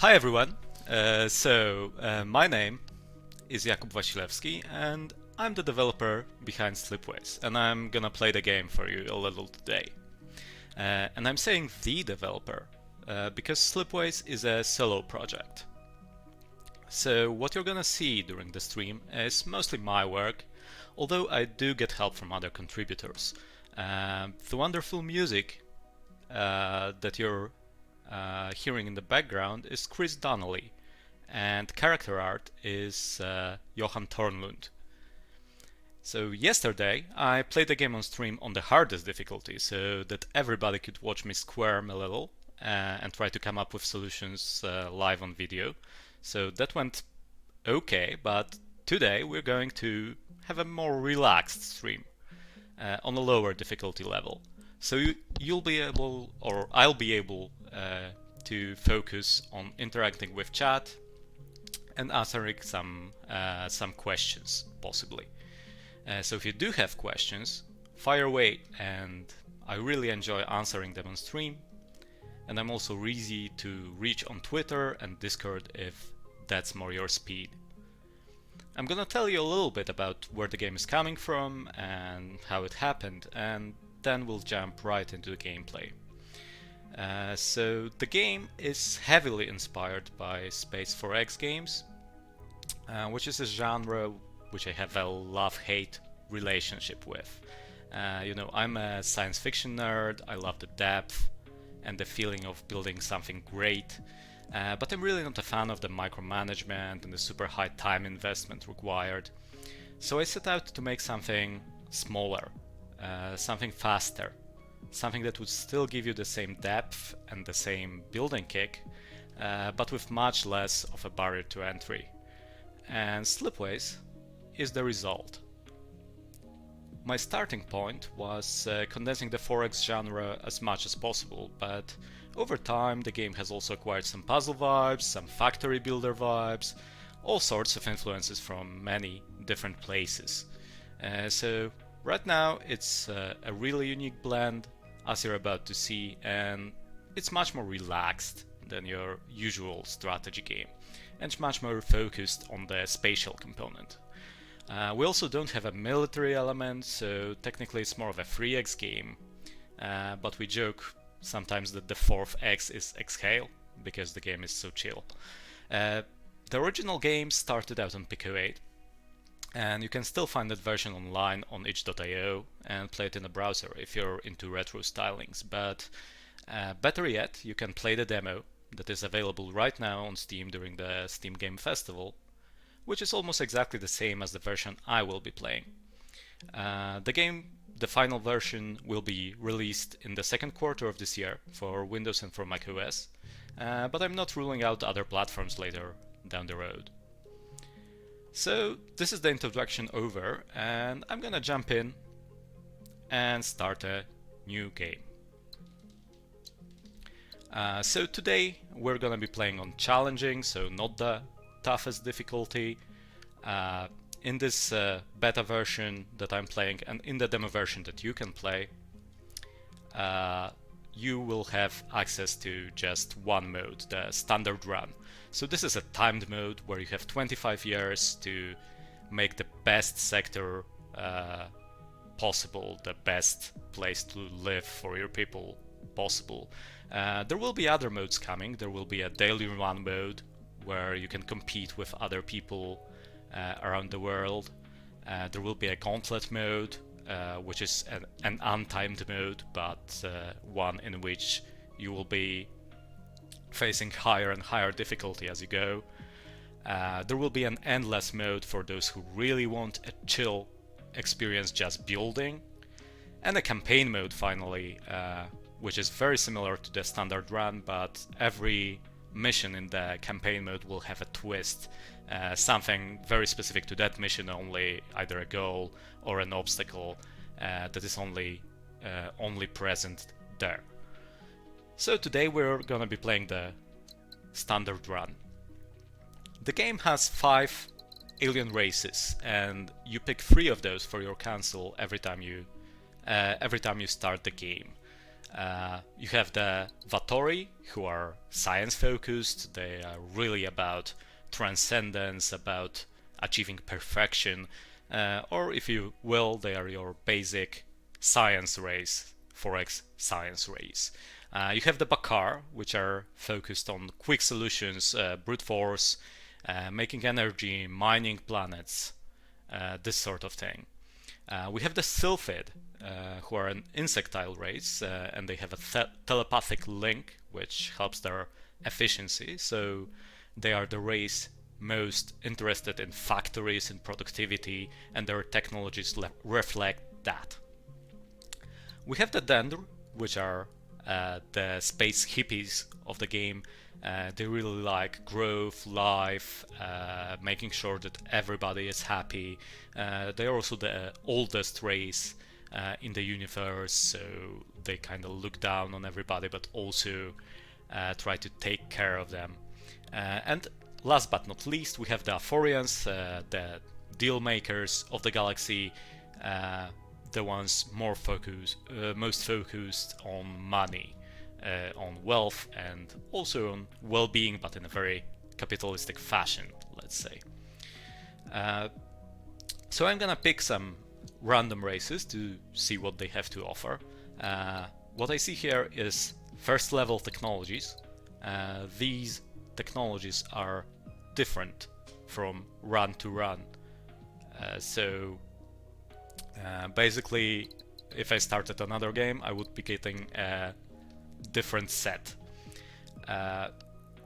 Hi everyone. My name is Jakub Wasilewski and I'm the developer behind Slipways, and I'm gonna play the game for you a little today. And I'm saying the developer because Slipways is a solo project. So what you're gonna see during the stream is mostly my work, although I do get help from other contributors. The wonderful music that you're hearing in the background is Chris Donnelly, and character art is Johan Tornlund. So yesterday I played the game on stream on the hardest difficulty so that everybody could watch me squirm a little and try to come up with solutions live on video. So that went okay, but today we're going to have a more relaxed stream on a lower difficulty level. So you'll be able, or I'll be able, to focus on interacting with chat and answering some questions, possibly. So if you do have questions, fire away, and I really enjoy answering them on stream. And I'm also easy to reach on Twitter and Discord if that's more your speed. I'm gonna tell you a little bit about where the game is coming from and how it happened, and then we'll jump right into the gameplay. So the game is heavily inspired by Space 4X games, which is a genre which I have a love-hate relationship with. I'm a science fiction nerd, I love the depth and the feeling of building something great, but I'm really not a fan of the micromanagement and the super high time investment required. So I set out to make something smaller, something faster, something that would still give you the same depth and the same building kick, but with much less of a barrier to entry. And Slipways is the result. My starting point was condensing the 4X genre as much as possible, but over time the game has also acquired some puzzle vibes, some factory builder vibes, all sorts of influences from many different places. So right now it's a really unique blend, as you're about to see, and it's much more relaxed than your usual strategy game, and much more focused on the spatial component. We also don't have a military element, so technically it's more of a 3X game, but we joke sometimes that the 4th X is Exhale, because the game is so chill. The original game started out on Pico 8, and you can still find that version online on itch.io and play it in a browser if you're into retro stylings. But better yet, you can play the demo that is available right now on Steam during the Steam Game Festival, which is almost exactly the same as the version I will be playing. The final version, will be released in the second quarter of this year for Windows and for macOS, but I'm not ruling out other platforms later down the road. So this is the introduction over, and I'm gonna jump in and start a new game. So today we're gonna be playing on challenging, so not the toughest difficulty. In this beta version that I'm playing, and in the demo version that you can play, you will have access to just one mode, the standard run. So this is a timed mode where you have 25 years to make the best sector possible, the best place to live for your people possible. There will be other modes coming. There will be a daily run mode where you can compete with other people around the world. There will be a gauntlet mode, which is an untimed mode, but one in which you will be facing higher and higher difficulty as you go. There will be an endless mode for those who really want a chill experience just building, and a campaign mode finally, which is very similar to the standard run, but every mission in the campaign mode will have a twist, something very specific to that mission only, either a goal or an obstacle that is only present there. So today we're gonna be playing the standard run. The game has 5 alien races, and you pick 3 of those for your console every time you start the game. You have the Vatori, who are science focused. They are really about transcendence, about achieving perfection, or if you will, they are your basic science race, 4x science race. You have the Bakar, which are focused on quick solutions, brute force, making energy, mining planets, this sort of thing. We have the Sylphid, who are an insectile race, and they have a telepathic link, which helps their efficiency. So they are the race most interested in factories and productivity, and their technologies reflect that. We have the Dendr, which are the space hippies of the game. They really like growth, life, making sure that everybody is happy. They are also the oldest race in the universe, so they kind of look down on everybody, but also try to take care of them. And last but not least, we have the Aphorians, the deal makers of the galaxy, the ones most focused on money, on wealth, and also on well-being, but in a very capitalistic fashion, let's say. So I'm gonna pick some random races to see what they have to offer. What I see here is first level technologies. These technologies are different from run to run. Basically, if I started another game, I would be getting a different set.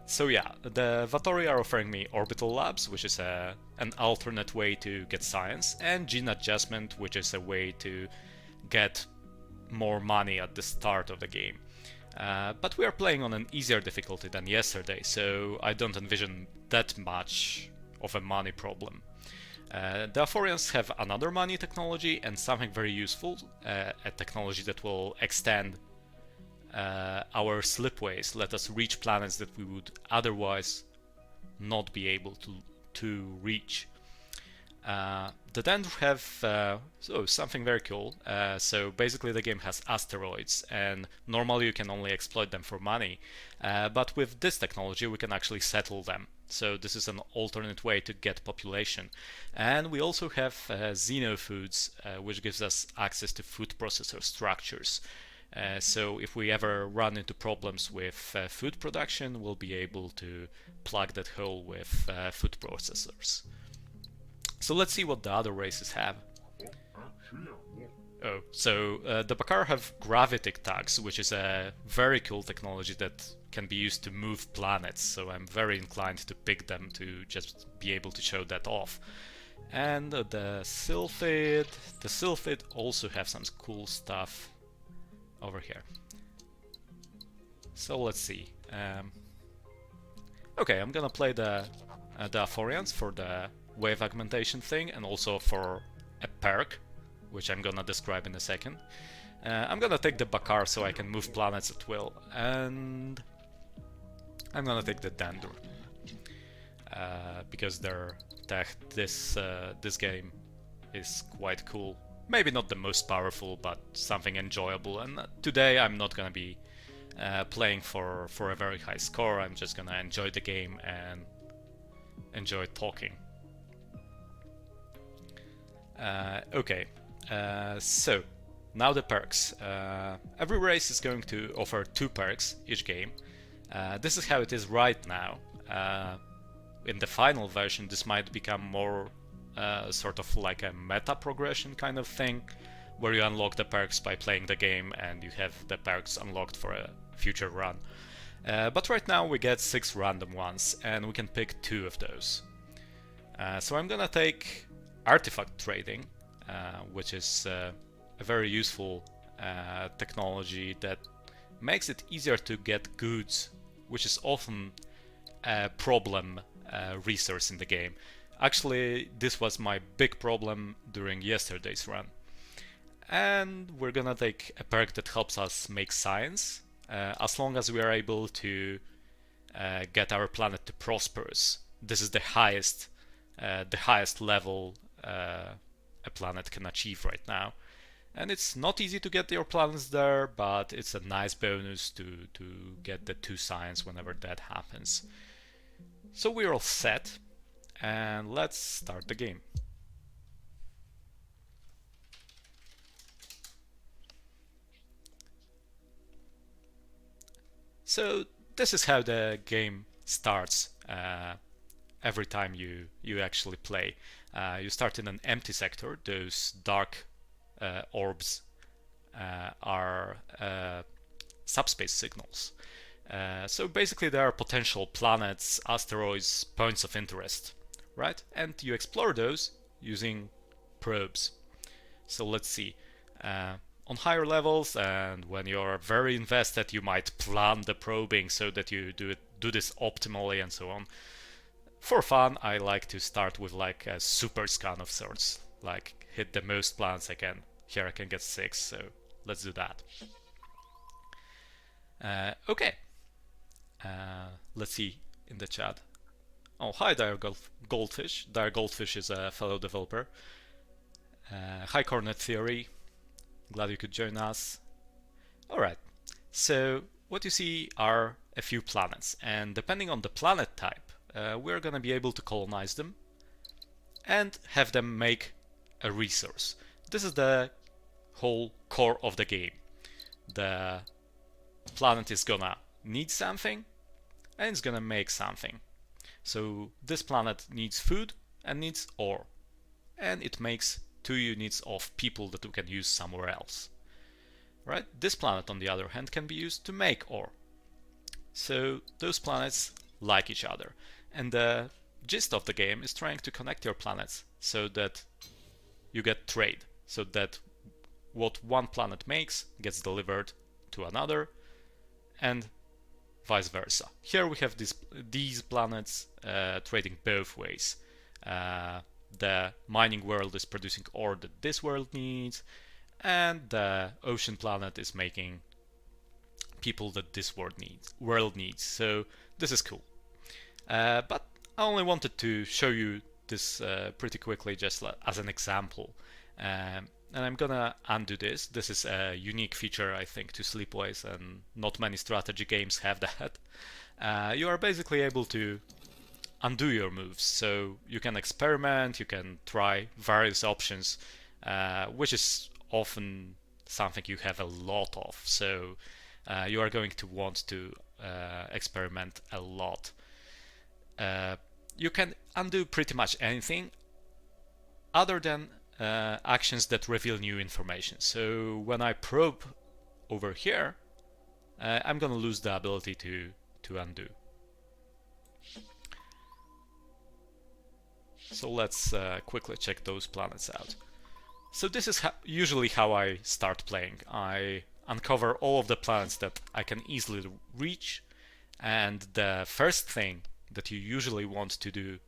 So yeah, the Vatori are offering me orbital labs, which is an alternate way to get science, and gene adjustment, which is a way to get more money at the start of the game. But we are playing on an easier difficulty than yesterday, so I don't envision that much of a money problem. The Aphorians have another money technology and something very useful, a technology that will extend our slipways, let us reach planets that we would otherwise not be able to reach. The Dendr have something very cool. So basically the game has asteroids, and normally you can only exploit them for money, but with this technology we can actually settle them. So this is an alternate way to get population. And we also have xenofoods, which gives us access to food processor structures. So if we ever run into problems with food production, we'll be able to plug that hole with food processors. So let's see what the other races have. Oh, so the Bakar have gravitic tags, which is a very cool technology that can be used to move planets, so I'm very inclined to pick them to just be able to show that off. And the Sylphid also have some cool stuff over here. So let's see. Okay, I'm gonna play the Aphorians for the wave augmentation thing, and also for a perk, which I'm gonna describe in a second. I'm gonna take the Bakar so I can move planets at will, and I'm gonna take the Dendr because their tech this game is quite cool. Maybe not the most powerful, but something enjoyable. And today I'm not gonna be playing for a very high score. I'm just gonna enjoy the game and enjoy talking. Okay, so now the perks. Every race is going to offer 2 perks each game. This is how it is right now. In the final version, this might become more sort of like a meta progression kind of thing, where you unlock the perks by playing the game and you have the perks unlocked for a future run. But right now we get 6 random ones, and we can pick 2 of those. So I'm gonna take artifact trading, which is a very useful technology that makes it easier to get goods, which is often a problem resource in the game. Actually, this was my big problem during yesterday's run. And we're gonna take a perk that helps us make science, as long as we are able to get our planet to prosperous. This is the highest level a planet can achieve right now. And it's not easy to get your planets there, but it's a nice bonus to get the 2 science whenever that happens. So we're all set, and let's start the game. So this is how the game starts every time you actually play. You start in an empty sector. Those dark orbs are subspace signals. So basically there are potential planets, asteroids, points of interest, right? And you explore those using probes. So let's see. On higher levels, and when you're very invested, you might plan the probing so that you do this optimally and so on. For fun, I like to start with like a super scan of sorts, like hit the most planets I can. Here I can get 6, so let's do that. Okay. Let's see in the chat. Oh, hi Dire Goldfish. Dire Goldfish is a fellow developer. Hi Cornet Theory. Glad you could join us. Alright, so what you see are a few planets, and depending on the planet type, we're gonna be able to colonize them and have them make a resource. This is the whole core of the game. The planet is gonna need something and it's gonna make something. So this planet needs food and needs ore, and it makes 2 units of people that we can use somewhere else. Right? This planet, on the other hand, can be used to make ore. So those planets like each other. And the gist of the game is trying to connect your planets so that you get trade. So that what one planet makes gets delivered to another, and vice versa. Here we have these planets trading both ways. The mining world is producing ore that this world needs, and the ocean planet is making people that this world needs. So this is cool. But I only wanted to show you this pretty quickly, just as an example. And I'm gonna undo this. This is a unique feature, I think, to Slipways, and not many strategy games have that. You are basically able to undo your moves, so you can experiment, you can try various options, which is often something you have a lot of, so you are going to want to experiment a lot. You can undo pretty much anything other than actions that reveal new information. So when I probe over here, I'm gonna lose the ability to undo. So let's quickly check those planets out. So this is usually how I start playing. I uncover all of the planets that I can easily reach, and the first thing that you usually want to do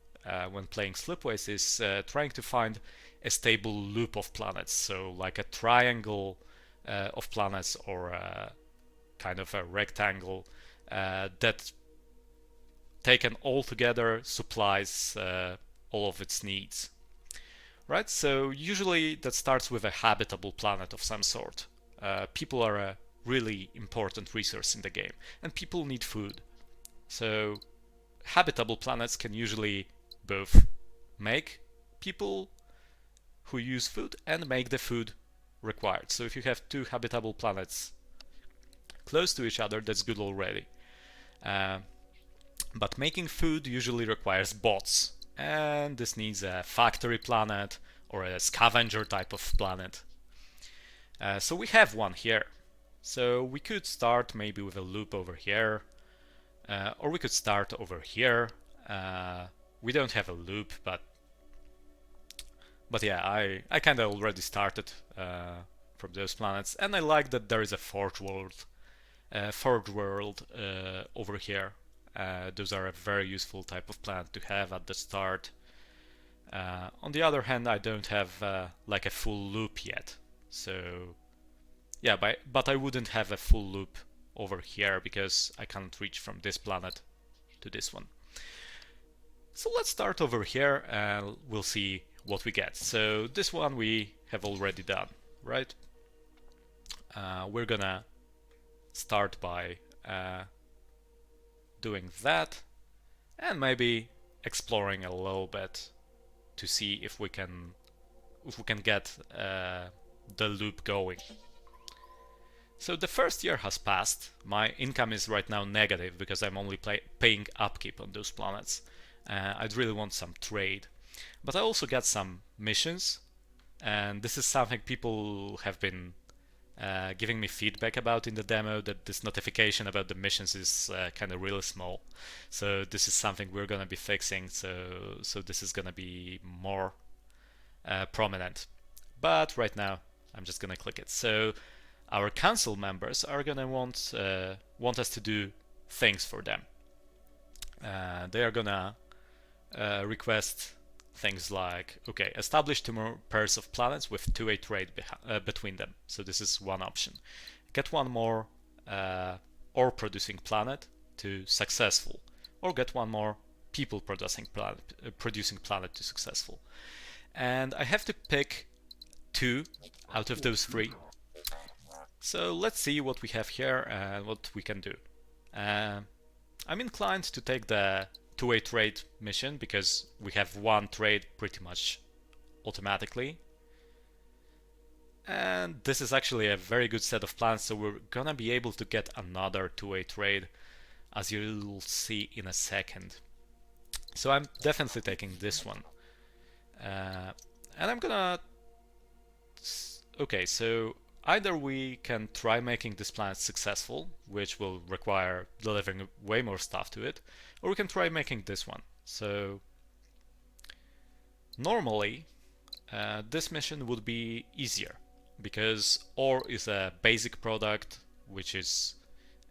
when playing Slipways is trying to find a stable loop of planets, so like a triangle of planets, or kind of a rectangle that taken all together supplies all of its needs. Right, so usually that starts with a habitable planet of some sort. People are a really important resource in the game, and people need food. So habitable planets can usually both make people who use food and make the food required. So if you have 2 habitable planets close to each other, that's good already. But making food usually requires bots, and this needs a factory planet or a scavenger type of planet. So we have one here. So we could start maybe with a loop over here, or we could start over here. We don't have a loop, but yeah, I kind of already started from those planets, and I like that there is a forge world over here. Those are a very useful type of planet to have at the start. On the other hand, I don't have like a full loop yet, so yeah, but I wouldn't have a full loop over here because I can't reach from this planet to this one. So let's start over here and we'll see what we get. So this one we have already done, right? We're gonna start by doing that and maybe exploring a little bit to see if we can get the loop going. So the first year has passed. My income is right now negative because I'm only paying upkeep on those planets. I'd really want some trade. But I also get some missions, and this is something people have been giving me feedback about in the demo, that this notification about the missions is kind of really small. So this is something we're gonna be fixing, so this is gonna be more prominent. But right now I'm just gonna click it. So our council members are gonna want us to do things for them. They are gonna request things like, okay, establish 2 more pairs of planets with 2-way trade between them. So this is one option. Get 1 more ore producing planet to successful, or get 1 more people producing planet to successful. And I have to pick 2 out of those 3. So let's see what we have here and what we can do. I'm inclined to take the 2-way trade mission because we have 1 trade pretty much automatically. And this is actually a very good set of plans, so we're gonna be able to get another 2-way trade, as you'll see in a second. So I'm definitely taking this one. And I'm gonna... Okay, so either we can try making this planet successful, which will require delivering way more stuff to it, or we can try making this one. So normally this mission would be easier because ore is a basic product,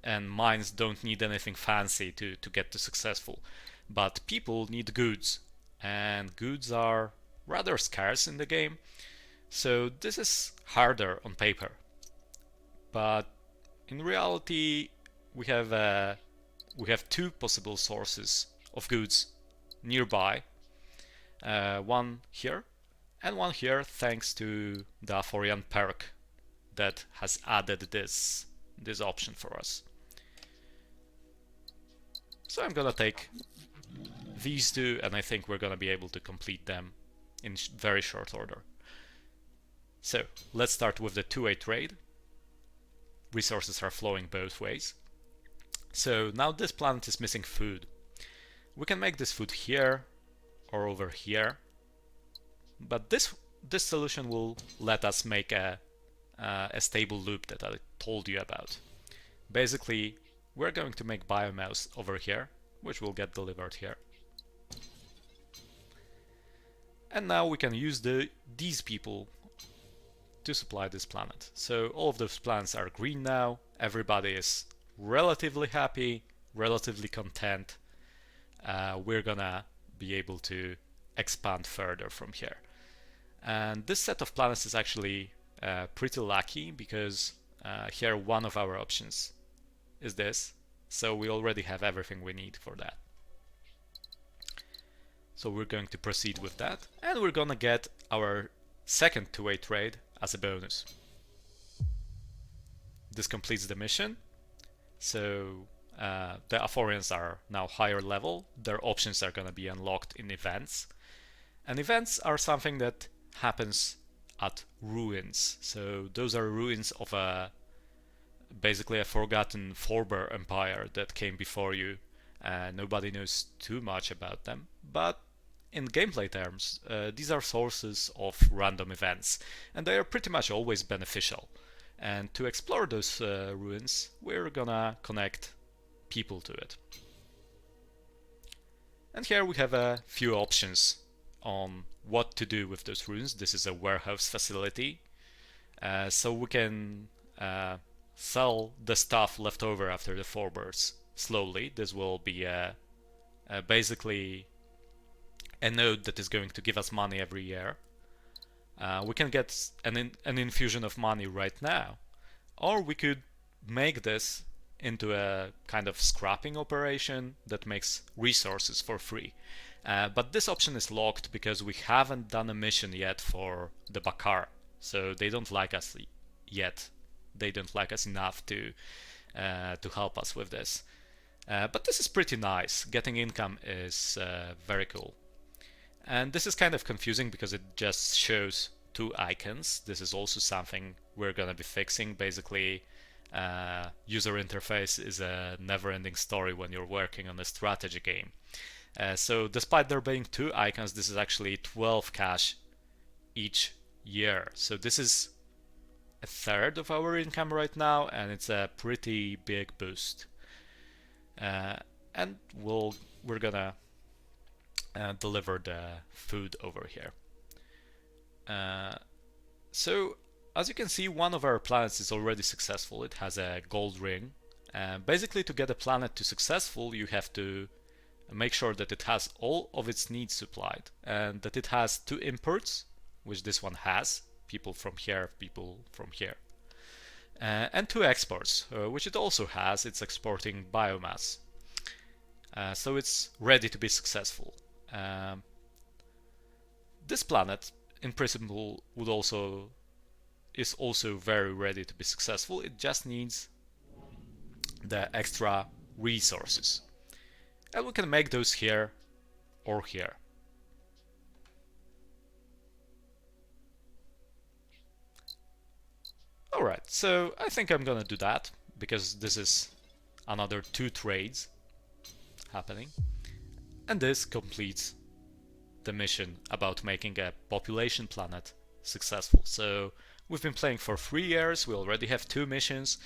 and mines don't need anything fancy to get to successful. But people need goods, and goods are rather scarce in the game. So this is harder on paper, but in reality we have 2 possible sources of goods nearby, 1 here and 1 here, thanks to the Aphorian perk that has added this option for us. So I'm gonna take these 2, and I think we're gonna be able to complete them in very short order. So let's start with the 2-way trade. Resources are flowing both ways. So now this planet is missing food. We can make this food here or over here, but this solution will let us make a stable loop that I told you about. Basically, we're going to make biomass over here, which will get delivered here. And now we can use these people to supply this planet. So all of those planets are green now, everybody is relatively happy, relatively content. We're gonna be able to expand further from here. And this set of planets is actually pretty lucky because here 1 of our options is this, so we already have everything we need for that. So we're going to proceed with that, and we're gonna get our second 2-way trade as a bonus. This completes the mission. So the Aphorians are now higher level. Their options are going to be unlocked in events. And events are something that happens at ruins. So those are ruins of basically a forgotten forebear empire that came before you. Nobody knows too much about them, but in gameplay terms, these are sources of random events, and they are pretty much always beneficial. And to explore those ruins, we're gonna connect people to it. And here we have a few options on what to do with those ruins. This is a warehouse facility, so we can sell the stuff left over after the forebears slowly. This will be basically a node that is going to give us money every year. We can get an infusion of money right now, or we could make this into a kind of scrapping operation that makes resources for free. But this option is locked because we haven't done a mission yet for the Bakar, so they don't like us yet they don't like us enough to help us with this. But this is pretty nice. Getting income is very cool. And this is kind of confusing because it just shows two icons. This is also something we're gonna be fixing. Basically, user interface is a never-ending story when you're working on a strategy game. So despite there being two icons, this is actually 12 cash each year. So this is a third of our income right now, and it's a pretty big boost. And we're gonna deliver the food over here. So as you can see, one of our planets is already successful. It has a gold ring. Basically, to get a planet to successful, you have to make sure that it has all of its needs supplied, and that it has two imports, which this one has, people from here, people from here, and two exports, which it also has. It's exporting biomass, so it's ready to be successful. This planet, in principle, is also very ready to be successful. It just needs the extra resources, and we can make those here or here. Alright, so I think I'm gonna do that, because this is another 2 trades happening, and this completes the mission about making a population planet successful. So we've been playing for 3 years, we already have 2 missions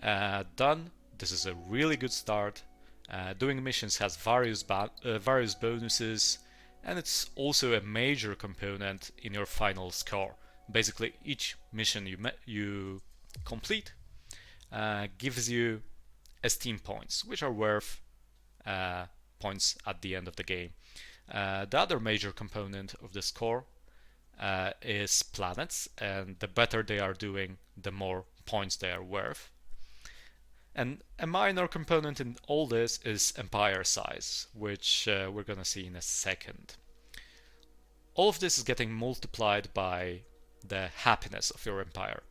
done. This is a really good start. Doing missions has various bonuses, and it's also a major component in your final score. Basically, each mission you complete gives you esteem points, which are worth points at the end of the game. The other major component of the score is planets, and the better they are doing, the more points they are worth. And a minor component in all this is empire size, which we're gonna see in a second. All of this is getting multiplied by the happiness of your empire.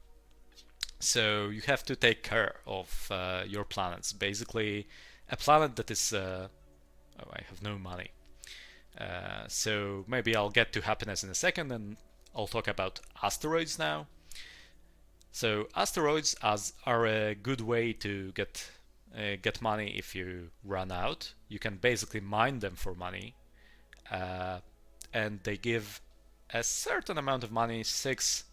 So you have to take care of your planets. Basically, a planet that is... oh, I have no money. So maybe I'll get to happiness in a second, and I'll talk about asteroids now. So asteroids are a good way to get money if you run out. You can basically mine them for money, and they give a certain amount of money, 6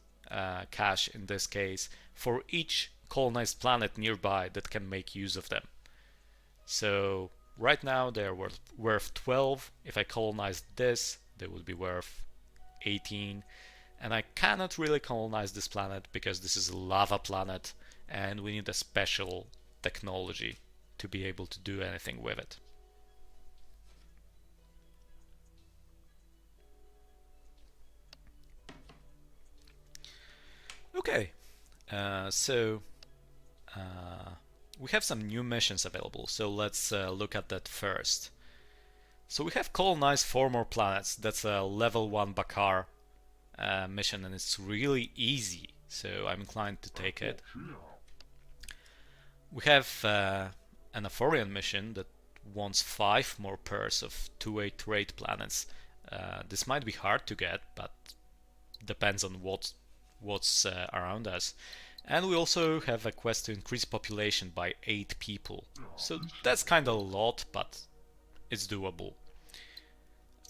cash in this case, for each colonized planet nearby that can make use of them. So right now they're worth 12. If I colonized this, they would be worth 18. And I cannot really colonize this planet because this is a lava planet, and we need a special technology to be able to do anything with it. Okay, so we have some new missions available, so let's look at that first. So we have colonized 4 more planets. That's a level 1 Bakar mission, and it's really easy, so I'm inclined to take it. We have an Aphorian mission that wants 5 more pairs of 2-way trade planets. This might be hard to get, but depends on what's around us. And we also have a quest to increase population by 8 people. So that's kind of a lot, but it's doable.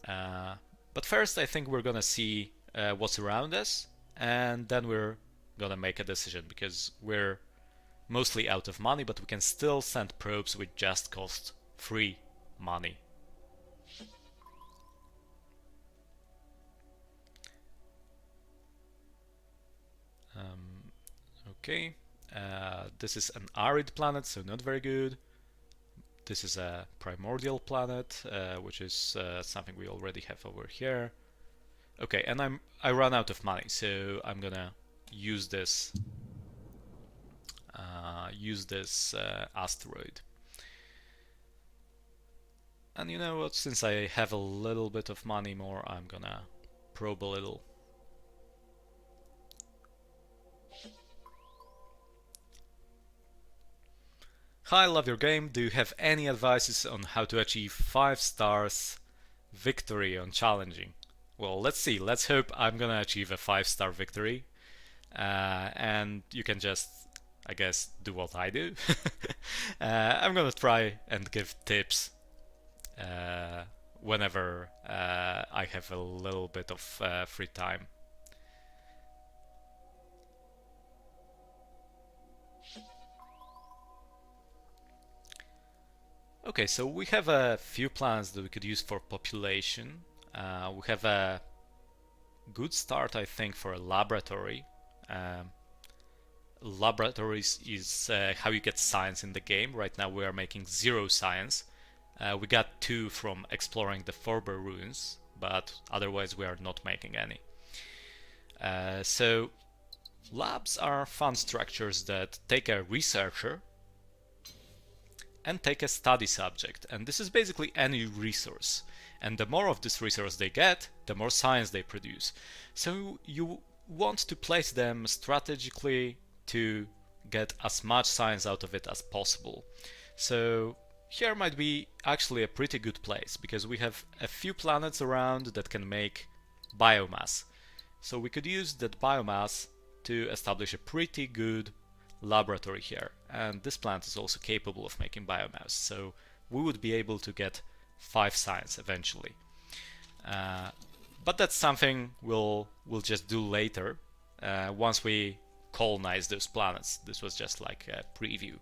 But first I think we're gonna see what's around us, and then we're gonna make a decision, because we're mostly out of money, but we can still send probes which just cost free money. Okay, this is an arid planet, so not very good. This is a primordial planet, which is something we already have over here. Okay, and I run out of money, so I'm gonna use this asteroid. And you know what? Since I have a little bit of money more, I'm gonna probe a little. Hi, love your game. Do you have any advices on how to achieve 5 stars victory on challenging? Well, let's see. Let's hope I'm gonna achieve a 5-star victory. And you can just, I guess, do what I do. I'm gonna try and give tips whenever I have a little bit of free time. Okay, so we have a few plans that we could use for population. We have a good start, I think, for a laboratory. Laboratories is how you get science in the game. Right now we are making 0 science. We got 2 from exploring the Forber ruins, but otherwise we are not making any. So labs are fun structures that take a researcher and take a study subject, and this is basically any resource, and the more of this resource they get, the more science they produce. So you want to place them strategically to get as much science out of it as possible. So here might be actually a pretty good place, because we have a few planets around that can make biomass. So we could use that biomass to establish a pretty good laboratory here, and this plant is also capable of making biomass, so we would be able to get 5 science eventually. But that's something we'll just do later once we colonize those planets. This was just like a preview.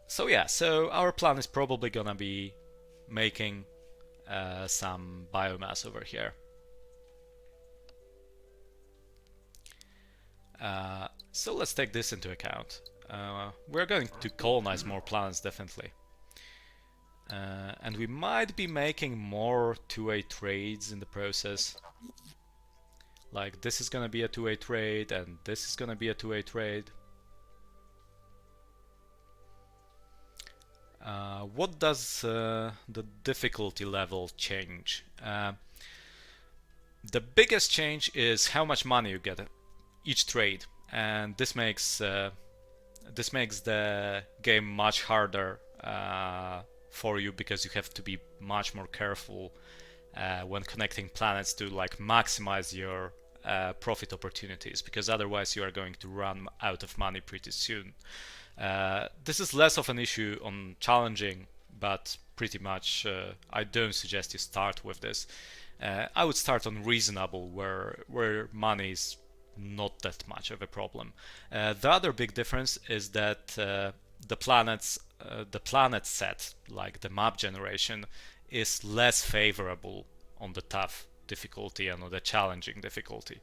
So yeah, so our plan is probably gonna be making some biomass over here. So let's take this into account. We're going to colonize more planets, definitely. And we might be making more two-way trades in the process. Like this is gonna be a two-way trade, and this is gonna be a two-way trade. What does the difficulty level change? The biggest change is how much money you get each trade, and this makes the game much harder for you, because you have to be much more careful when connecting planets to like maximize your profit opportunities, because otherwise you are going to run out of money pretty soon. This is less of an issue on challenging, but pretty much I don't suggest you start with this. I would start on reasonable, where money is not that much of a problem. The other big difference is that the planet set, like the map generation, is less favorable on the tough difficulty and on the challenging difficulty.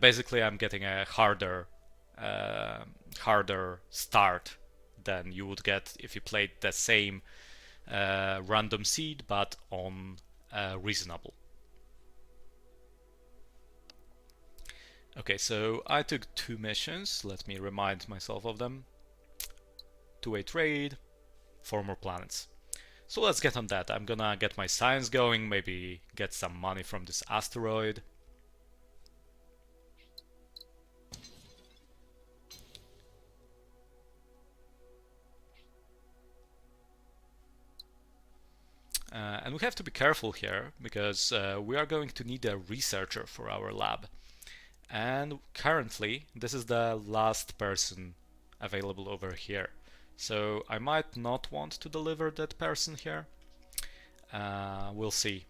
Basically, I'm getting a harder start than you would get if you played the same random seed, but on reasonable. Okay, so I took 2 missions. Let me remind myself of them. Two-way trade, 4 more planets. So let's get on that. I'm gonna get my science going, maybe get some money from this asteroid. And we have to be careful here, because we are going to need a researcher for our lab. And currently, this is the last person available over here. So I might not want to deliver that person here. We'll see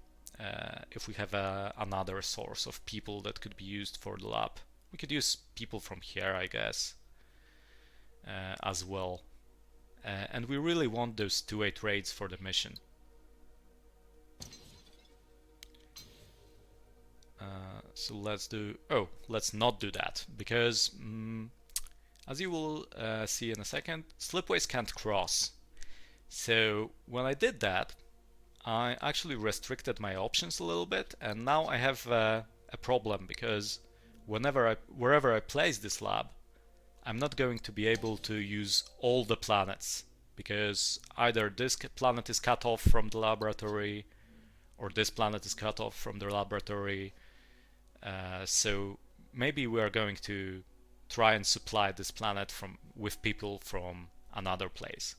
if we have another source of people that could be used for the lab. We could use people from here, I guess, as well. And we really want those two-way trades for the mission. So let's not do that, because as you will see in a second, Slipways can't cross. So when I did that, I actually restricted my options a little bit, and now I have a problem, because wherever I place this lab, I'm not going to be able to use all the planets, because either this planet is cut off from the laboratory, or this planet is cut off from the laboratory. So maybe we are going to try and supply this planet with people from another place.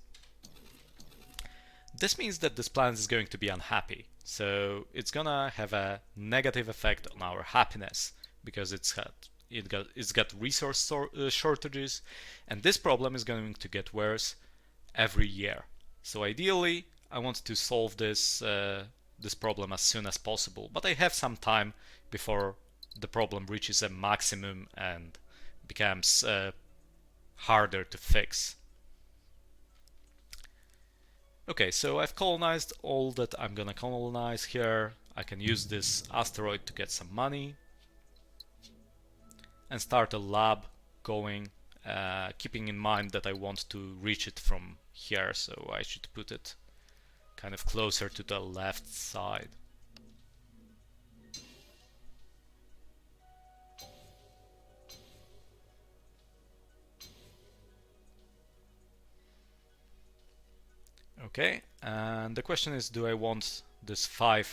This means that this planet is going to be unhappy, so it's gonna have a negative effect on our happiness because it's got resource shortages, and this problem is going to get worse every year. So ideally, I want to solve this problem as soon as possible, but I have some time before the problem reaches a maximum and becomes harder to fix. Okay, so I've colonized all that I'm gonna colonize here. I can use this asteroid to get some money and start a lab going, keeping in mind that I want to reach it from here, so I should put it kind of closer to the left side. Okay, and the question is, do I want this five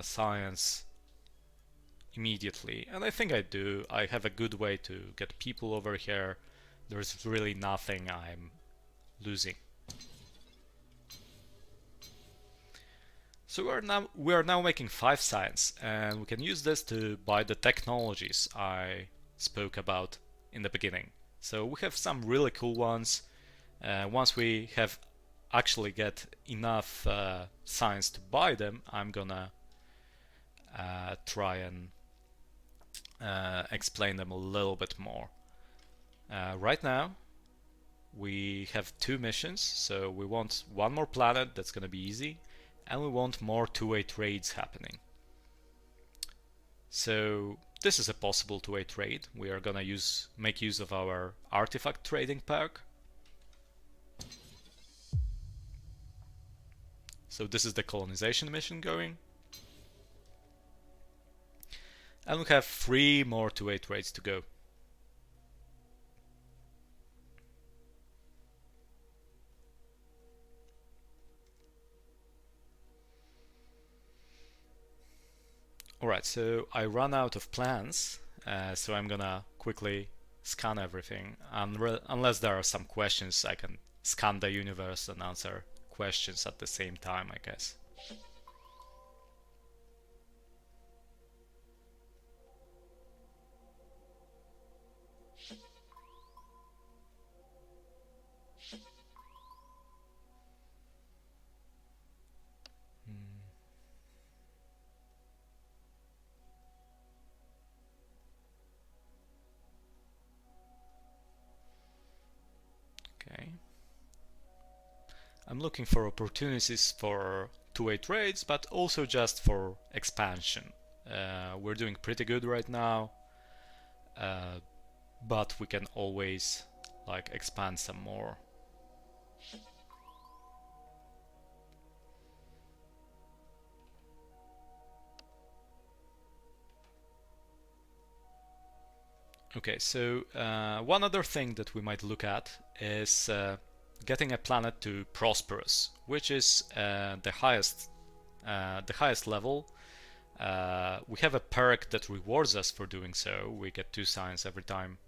science immediately? And I think I do. I have a good way to get people over here. There's really nothing I'm losing. So we are now making 5 science, and we can use this to buy the technologies I spoke about in the beginning. So we have some really cool ones. Once we have actually get enough science to buy them, I'm gonna try and explain them a little bit more. Right now we have 2 missions, so we want one more planet, that's gonna be easy, and we want more two-way trades happening. So this is a possible two-way trade. We are gonna make use of our artifact trading perk. So this is the colonization mission going. And we have 3 more two-way trades to go. Alright, so I run out of plans, so I'm gonna quickly scan everything. Unless there are some questions, I can scan the universe and answer questions at the same time, I guess. Okay. I'm looking for opportunities for two-way trades, but also just for expansion. We're doing pretty good right now, but we can always like expand some more. Okay, so one other thing that we might look at is getting a planet to prosperous, which is the highest level. We have a perk that rewards us for doing so. We get 2 science every time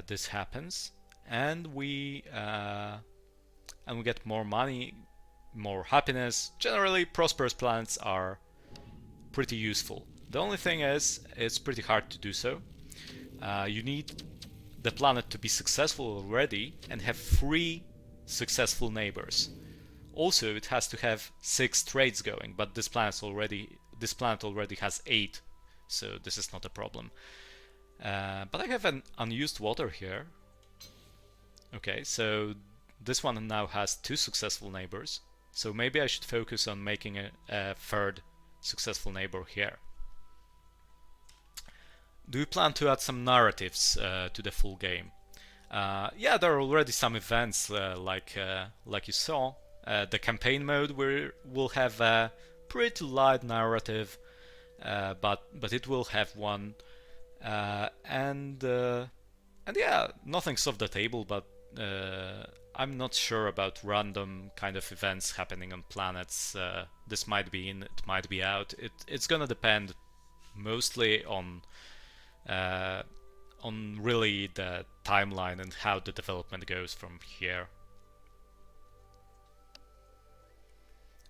this happens, and we get more money, more happiness. Generally, prosperous planets are pretty useful. The only thing is, it's pretty hard to do so. You need the planet to be successful already and have 3 successful neighbors. Also, it has to have 6 trades going, but this planet already has 8, so this is not a problem. But I have an unused water here. Okay, so this one now has 2 successful neighbors, so maybe I should focus on making a 3rd successful neighbor here. Do you plan to add some narratives to the full game? Yeah, there are already some events like you saw. The campaign mode will have a pretty light narrative, but it will have one, and yeah, nothing's off the table. But I'm not sure about random kind of events happening on planets. This might be in, it might be out. It's gonna depend mostly on on really the timeline and how the development goes from here.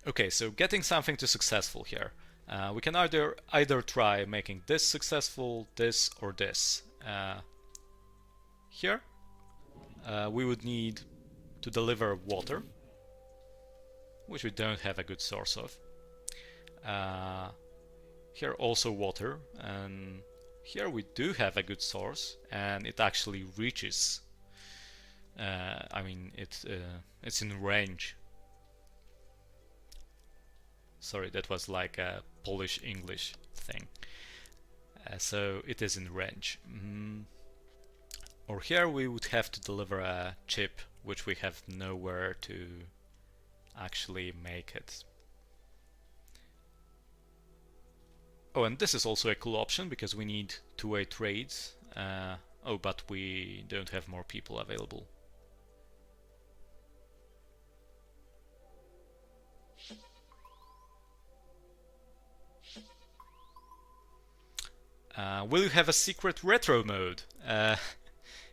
Okay, so getting something to successful here. We can either try making this successful, this, or this. Here, we would need to deliver water, which we don't have a good source of. Here also water, and here we do have a good source, and it actually reaches. I mean, it's in range. Sorry, that was like a Polish English thing. So it is in range. Or here we would have to deliver a chip, which we have nowhere to actually make it. Oh, and this is also a cool option because we need two-way trades. Oh, but we don't have more people available. Will you have a secret retro mode?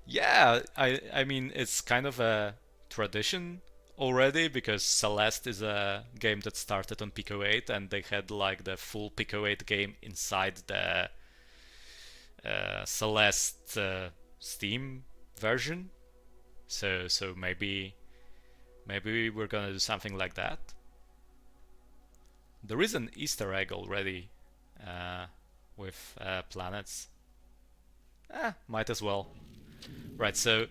Yeah, I mean, it's kind of a tradition already because Celeste is a game that started on Pico 8 and they had like the full Pico 8 game inside the Celeste Steam version. So maybe we're gonna do something like that. There is an Easter egg already with planets. Might as well. Right, so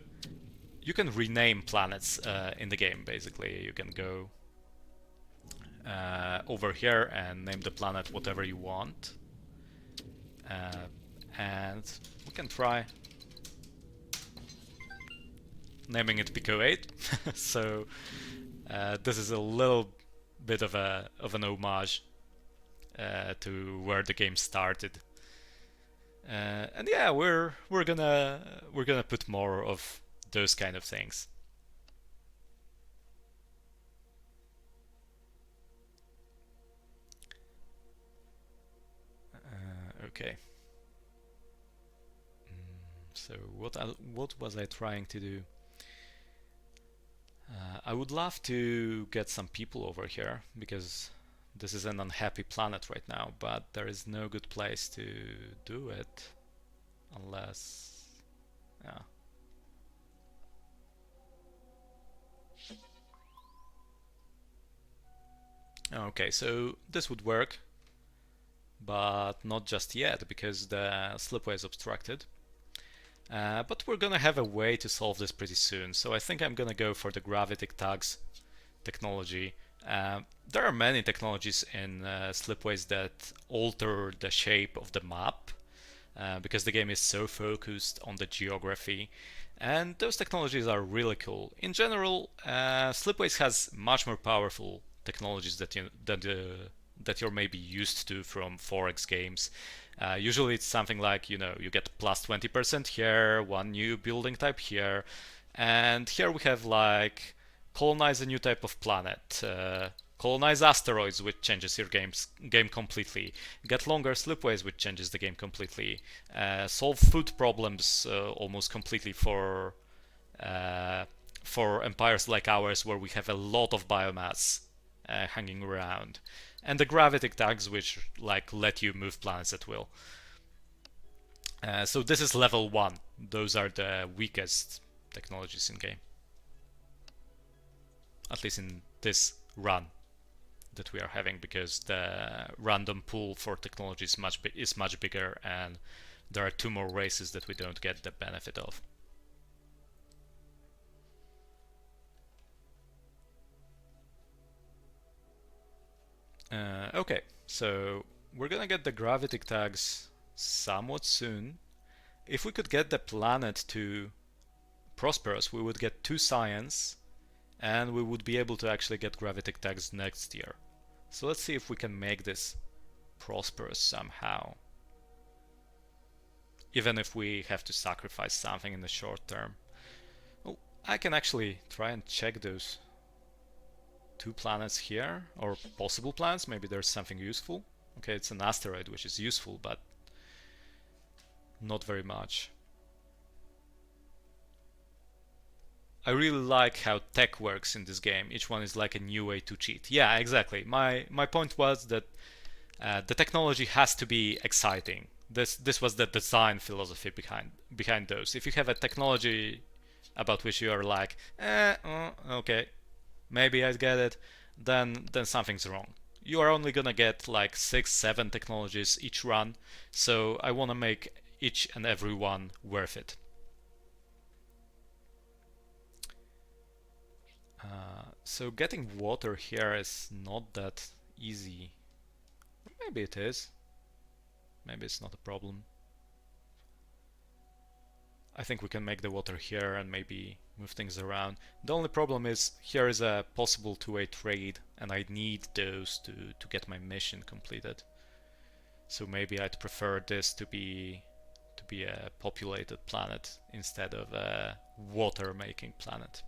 you can rename planets in the game, basically. You can go over here and name the planet whatever you want. And we can try naming it Pico 8. So this is a little bit of an homage to where the game started. And yeah, we're gonna put more of those kind of things. Okay. So what was I trying to do? I would love to get some people over here because this is an unhappy planet right now, but there is no good place to do it unless... yeah. Okay, so this would work, but not just yet because the slipway is obstructed. But we're gonna have a way to solve this pretty soon, so I think I'm gonna go for the gravitic tags technology. There are many technologies in Slipways that alter the shape of the map because the game is so focused on the geography, and those technologies are really cool. In general, Slipways has much more powerful technologies that you're maybe used to from 4X games. Usually it's something like, you get plus 20% here, one new building type here, and here we have like colonize a new type of planet, colonize asteroids, which changes your game completely, get longer slipways, which changes the game completely, solve food problems almost completely for empires like ours where we have a lot of biomass hanging around, and the gravitic tags, which like let you move planets at will. So this is level 1. Those are the weakest technologies in game, at least in this run that we are having, because the random pool for technology is much bigger, and there are 2 more races that we don't get the benefit of. Okay, so we're gonna get the gravitic tags somewhat soon. If we could get the planet to prosperous, we would get 2 science, and we would be able to actually get gravitic tags next year. So let's see if we can make this prosperous somehow, even if we have to sacrifice something in the short term. Well, I can actually try and check those 2 planets here, or possible planets. Maybe there's something useful. Okay, it's an asteroid, which is useful, but not very much. I really like how tech works in this game. Each one is like a new way to cheat. Yeah, exactly. My point was that the technology has to be exciting. This was the design philosophy behind those. If you have a technology about which you are like, okay, maybe I get it, then something's wrong. You are only gonna get like 6, 7 technologies each run, so I wanna make each and every one worth it. So getting water here is not that easy. Maybe it is. Maybe it's not a problem. I think we can make the water here and maybe move things around. The only problem is here is a possible two-way trade and I need those to get my mission completed. So maybe I'd prefer this to be a populated planet instead of a water-making planet.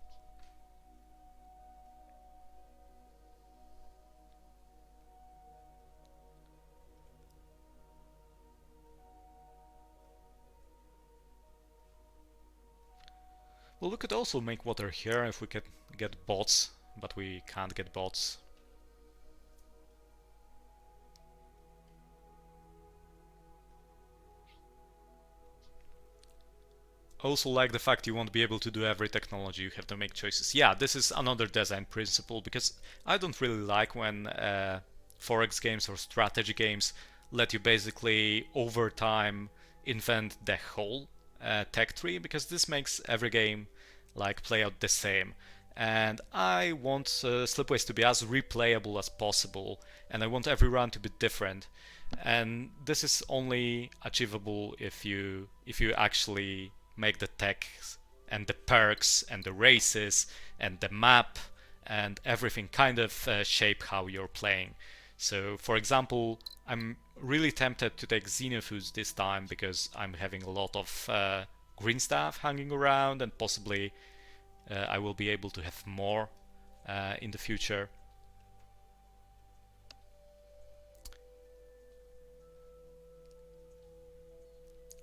Well, we could also make water here if we could get bots, but we can't get bots. Also like the fact you won't be able to do every technology, you have to make choices. Yeah, this is another design principle, because I don't really like when forex games or strategy games let you basically over time invent the whole tech tree, because this makes every game like play out the same. And I want Slipways to be as replayable as possible, and I want every run to be different. And this is only achievable if you actually make the tech and the perks and the races and the map and everything kind of shape how you're playing. So, for example, I'm really tempted to take Xenofoods this time because I'm having a lot of green stuff hanging around, and possibly I will be able to have more in the future.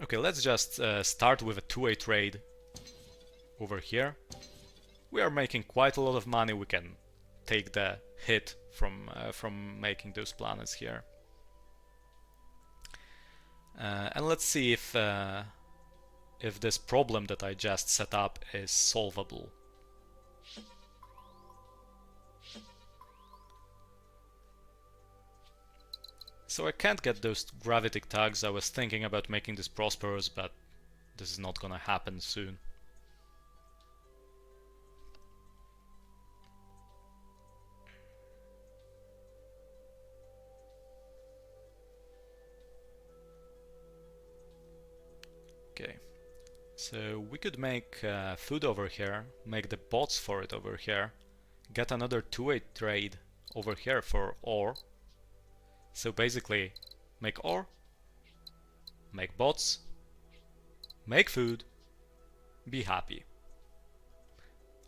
Okay, let's just start with a two-way trade over here. We are making quite a lot of money. We can take the hit from making those planets here. And let's see if this problem that I just set up is solvable. So I can't get those gravitic tugs. I was thinking about making this prosperous, but this is not gonna happen soon. Okay, so we could make food over here, make the bots for it over here, get another two-way trade over here for ore. So basically, make ore, make bots, make food, be happy.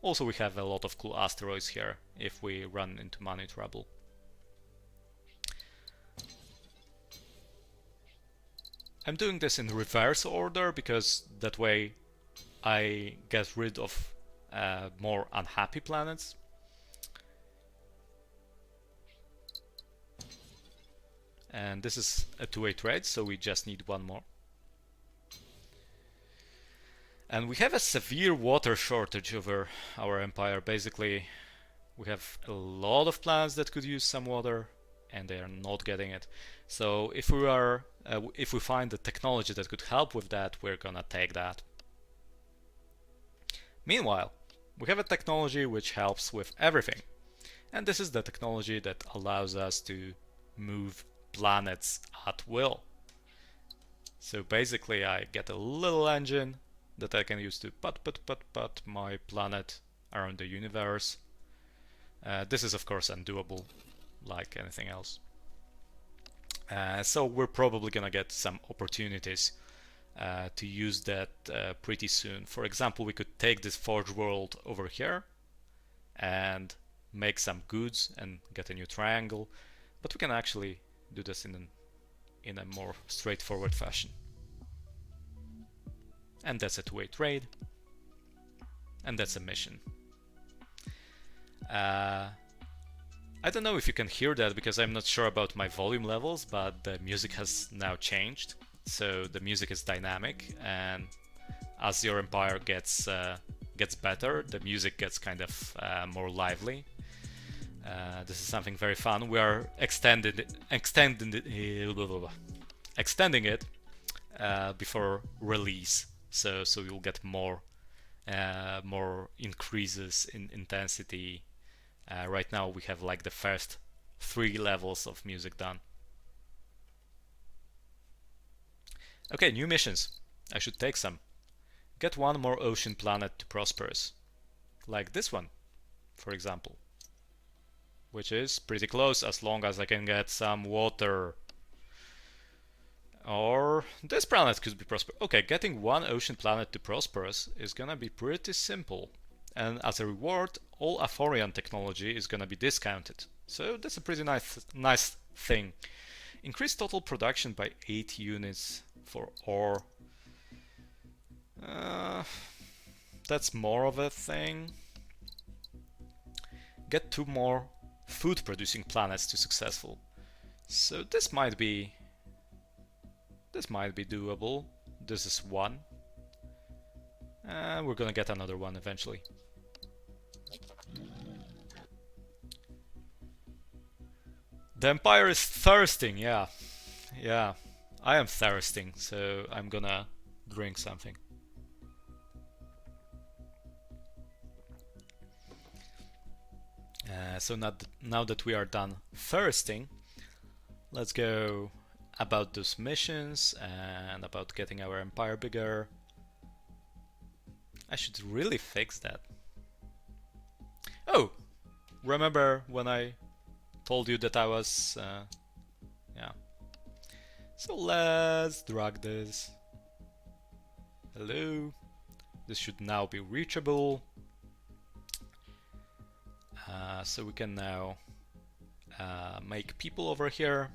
Also, we have a lot of cool asteroids here if we run into money trouble. I'm doing this in reverse order because that way I get rid of more unhappy planets. And this is a two-way trade, so we just need one more. And we have a severe water shortage over our empire. Basically, we have a lot of planets that could use some water, and they are not getting it. So if we find the technology that could help with that, we're gonna take that. Meanwhile, we have a technology which helps with everything. And this is the technology that allows us to move planets at will. So basically I get a little engine that I can use to put my planet around the universe. This is of course undoable, like anything else. So we're probably gonna get some opportunities to use that pretty soon. For example, we could take this Forge World over here and make some goods and get a new triangle, but we can actually do this in a more straightforward fashion. And that's a two-way trade. And that's a mission. I don't know if you can hear that because I'm not sure about my volume levels, but the music has now changed. So the music is dynamic, and as your empire gets better, the music gets kind of more lively. This is something very fun. We are extending it before release, so you'll get more increases in intensity. Right now we have like the first 3 levels of music done. Okay, new missions. I should take some. Get 1 more ocean planet to prosperous. Like this one, for example. Which is pretty close as long as I can get some water. Or this planet could be prosperous. Okay, getting 1 ocean planet to prosperous is gonna be pretty simple. And as a reward, all Aphorian technology is gonna be discounted. So that's a pretty nice thing. Increase total production by 8 units for ore. That's more of a thing. Get 2 more food producing planets to successful. So this might be doable. This is 1. And we're gonna get another one eventually. The Empire is thirsting, yeah. Yeah, I am thirsting, so I'm gonna drink something. So now that we are done thirsting, let's go about those missions and about getting our empire bigger. I should really fix that. Oh! Remember when I told you that I was... yeah. So let's drag this. Hello. This should now be reachable. So we can now make people over here.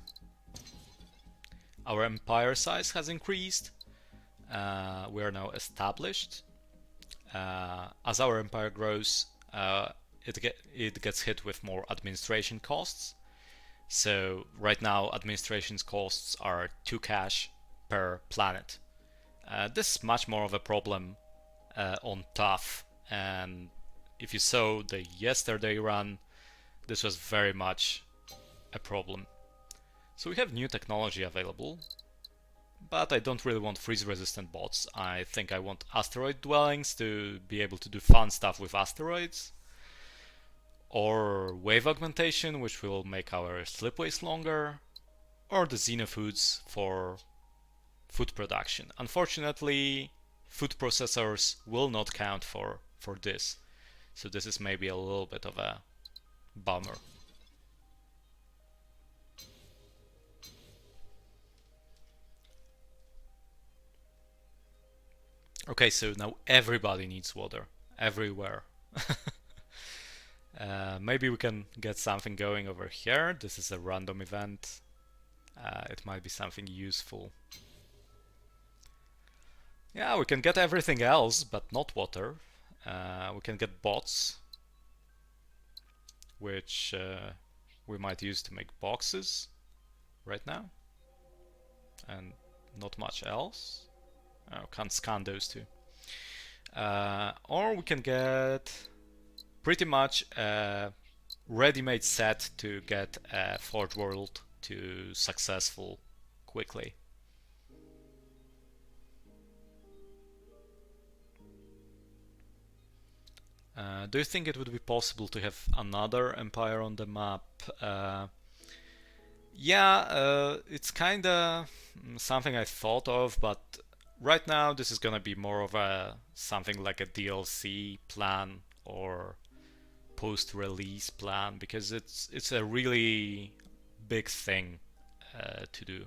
Our empire size has increased. We are now established. As our empire grows, it gets hit with more administration costs. So right now administration costs are 2 cash per planet. This is much more of a problem on tough, and if you saw the yesterday run, this was very much a problem. So we have new technology available, but I don't really want freeze resistant bots. I think I want asteroid dwellings to be able to do fun stuff with asteroids, or wave augmentation, which will make our slipways longer, or the xenofoods for food production. Unfortunately, food processors will not count for this. So this is maybe a little bit of a bummer. Okay, so now everybody needs water. Everywhere. Maybe we can get something going over here. This is a random event. It might be something useful. Yeah, we can get everything else, but not water. We can get bots, which we might use to make boxes right now, and not much else. Can't scan those two. Or we can get pretty much a ready-made set to get a Forge World to successful quickly. Do you think it would be possible to have another empire on the map? Yeah, it's kinda something I thought of, but right now this is gonna be more of a something like a DLC plan or post-release plan, because it's a really big thing to do.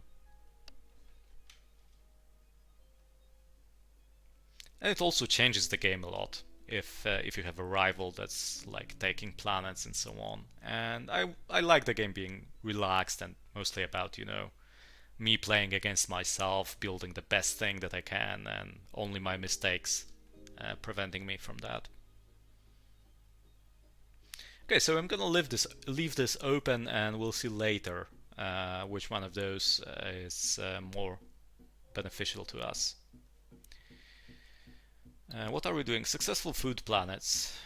And it also changes the game a lot if you have a rival that's like taking planets and so on. And I like the game being relaxed and mostly about, you know, me playing against myself, building the best thing that I can, and only my mistakes preventing me from that. Okay, so I'm gonna leave this open, and we'll see later which one of those is more beneficial to us. What are we doing? Successful food planets.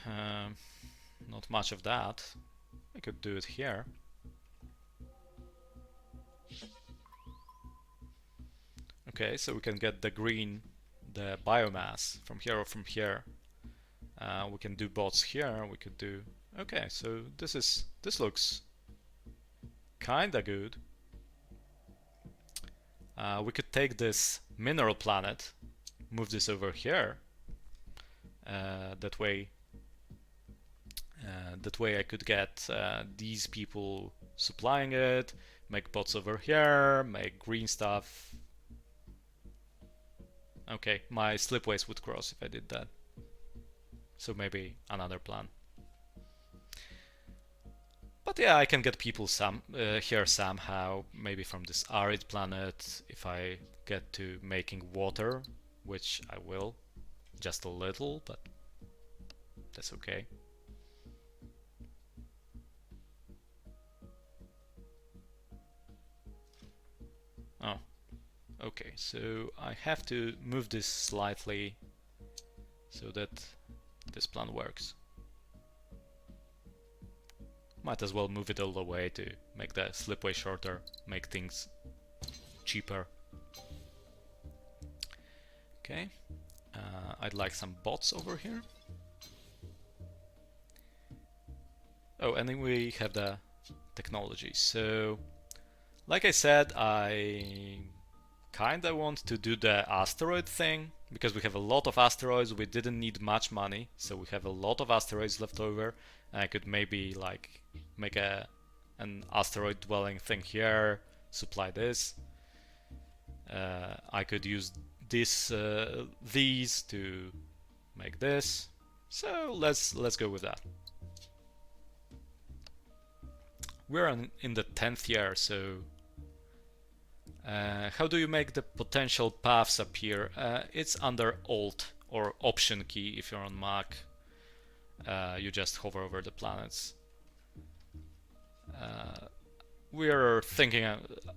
Not much of that. I could do it here. Okay, so we can get the biomass from here or from here. We can do bots here. We could do. Okay, so this looks kinda good. We could take this mineral planet, move this over here. That way I could get these people supplying it, make bots over here, make green stuff. Okay, my slipways would cross if I did that. So maybe another plan. But yeah, I can get people here somehow, maybe from this arid planet, if I get to making water, which I will, just a little, but that's okay. Oh, okay, so I have to move this slightly so that this plan works. Might as well move it all the way to make the slipway shorter, make things cheaper. Okay, I'd like some bots over here. Oh, and then we have the technology. So, like I said, I kinda want to do the asteroid thing, because we have a lot of asteroids. We didn't need much money, so we have a lot of asteroids left over. And I could maybe like make an asteroid dwelling thing here, supply this. I could use these to make this. So let's go with that. We're in the 10th year, so how do you make the potential paths appear? It's under Alt or Option key if you're on Mac. You just hover over the planets. We're thinking,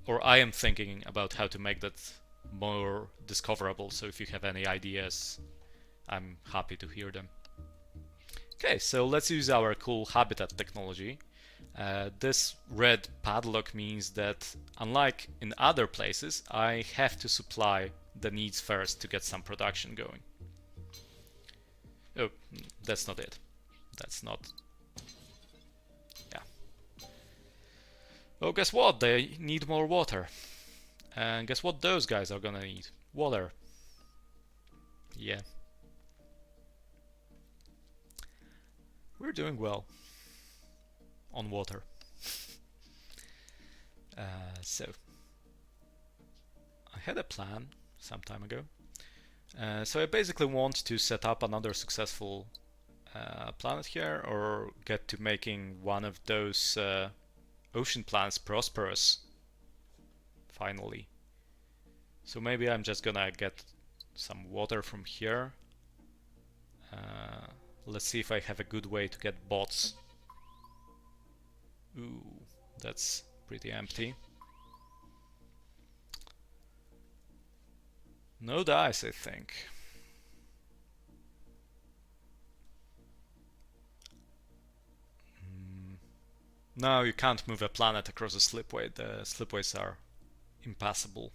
or I am thinking about how to make that more discoverable, so if you have any ideas, I'm happy to hear them. Okay, so let's use our cool habitat technology. This red padlock means that, unlike in other places, I have to supply the needs first to get some production going. Oh, that's not it. That's not... Yeah. Oh, guess what? They need more water. And guess what those guys are gonna need? Water. Yeah. We're doing well on water. So I had a plan some time ago. So I basically want to set up another successful planet here, or get to making one of those ocean planets prosperous finally. So maybe I'm just gonna get some water from here. Let's see if I have a good way to get bots. Ooh, that's pretty empty. No dice, I think. No, you can't move a planet across a slipway. The slipways are impassable.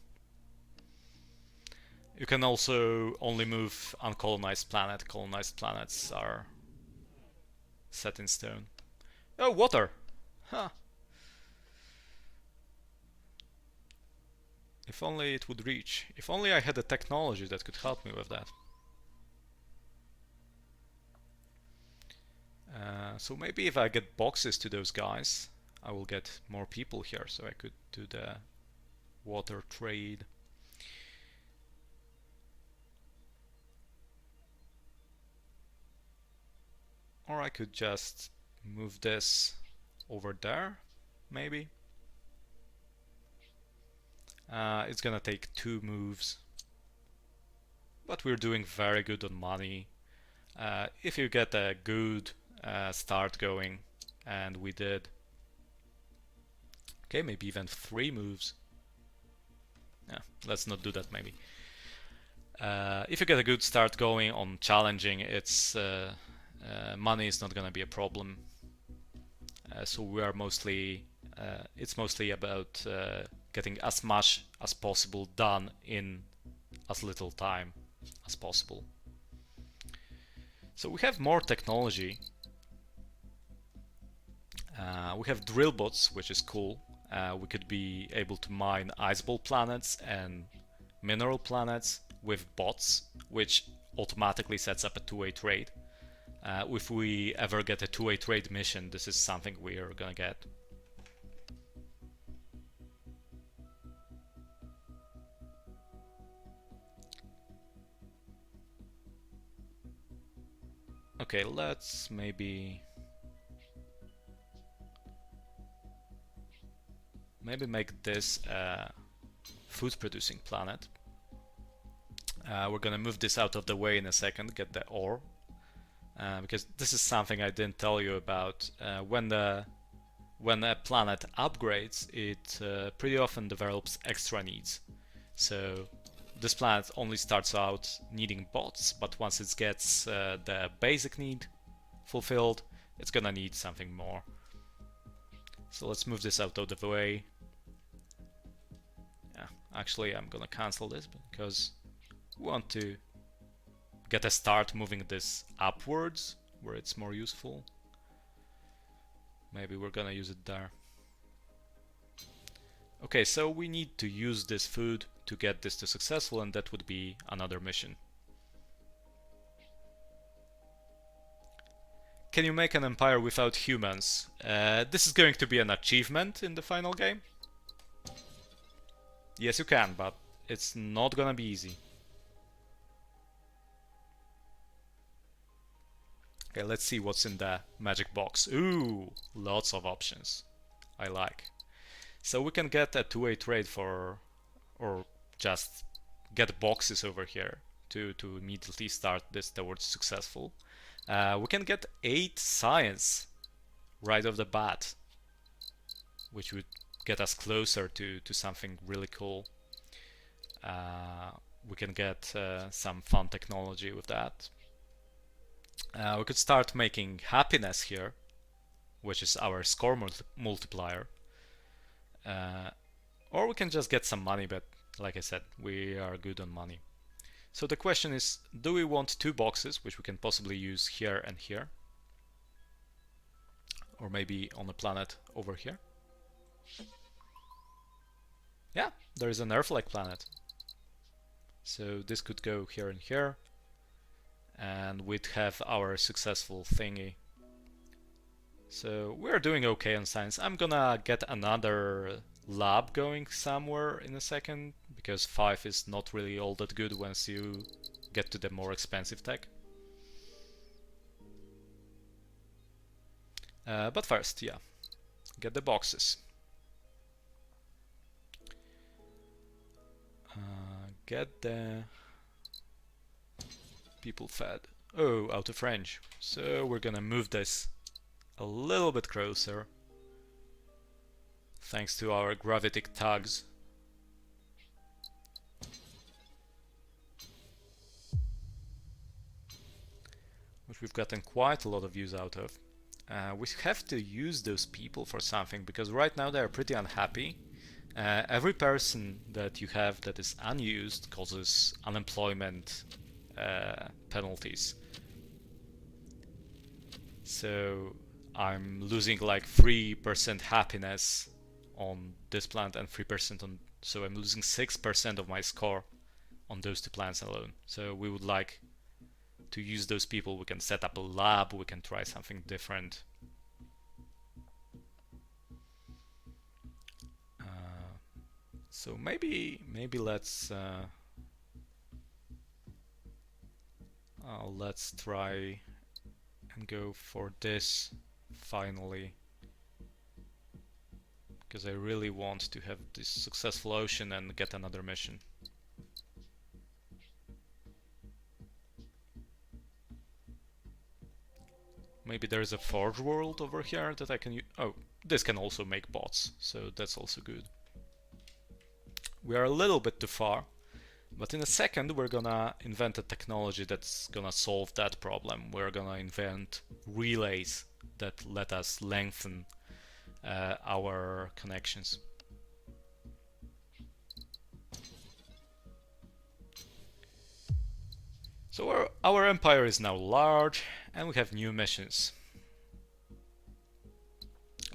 You can also only move uncolonized planet. Colonized planets are set in stone. Oh, water! Huh. If only it would reach. If only I had a technology that could help me with that. So maybe if I get boxes to those guys, I will get more people here, so I could do the water trade. Or I could just move this over there, maybe. It's gonna take 2 moves, but we're doing very good on money. If you get a good start going, and we did, okay, maybe even 3 moves. Yeah, let's not do that maybe. If you get a good start going on challenging, it's money is not gonna be a problem. So we are mostly, it's mostly about getting as much as possible done in as little time as possible. So we have more technology. We have drill bots, which is cool. We could be able to mine ice ball planets and mineral planets with bots, which automatically sets up a two-way trade. If we ever get a two-way trade mission, this is something we are gonna get. Okay, let's maybe make this a food-producing planet. We're gonna move this out of the way in a second, get the ore. Because this is something I didn't tell you about. When a planet upgrades, it pretty often develops extra needs. So this planet only starts out needing bots, but once it gets the basic need fulfilled, it's gonna need something more. So let's move this out of the way. Yeah, actually I'm gonna cancel this because we want to get a start moving this upwards where it's more useful. Maybe we're gonna use it there. Okay, so we need to use this food to get this to successful, and that would be another mission. Can you make an empire without humans? This is going to be an achievement in the final game. Yes, you can, but it's not gonna be easy. Okay, let's see what's in the magic box. Ooh, lots of options. I like. So we can get a two-way trade for, or just get boxes over here to immediately start this towards successful. We can get 8 science right off the bat, which would get us closer to something really cool. We can get some fun technology with that. We could start making happiness here, which is our score multiplier. Or we can just get some money, but like I said, we are good on money. So the question is, do we want 2 boxes, which we can possibly use here and here? Or maybe on a planet over here? Yeah, there is an Earth-like planet. So this could go here and here. And we'd have our successful thingy. So we're doing okay on science. I'm gonna get another lab going somewhere in a second, because 5 is not really all that good once you get to the more expensive tech. But first, yeah, get the boxes. Get the people fed. Oh, out of range. So we're gonna move this a little bit closer, thanks to our gravitic tugs. Which we've gotten quite a lot of use out of. We have to use those people for something, because right now they're pretty unhappy. Every person that you have that is unused causes unemployment penalties. So I'm losing like 3% happiness on this planet and 3% on, so I'm losing 6% of my score on those 2 planets alone. So we would like to use those people. We can set up a lab, we can try something different. So maybe let's try and go for this finally. because I really want to have this successful ocean and get another mission. Maybe there's a forge world over here that I can use. Oh, this can also make bots, so that's also good. We are a little bit too far, but in a second we're gonna invent a technology that's gonna solve that problem. We're gonna invent relays that let us lengthen our connections. So our empire is now large and we have new missions.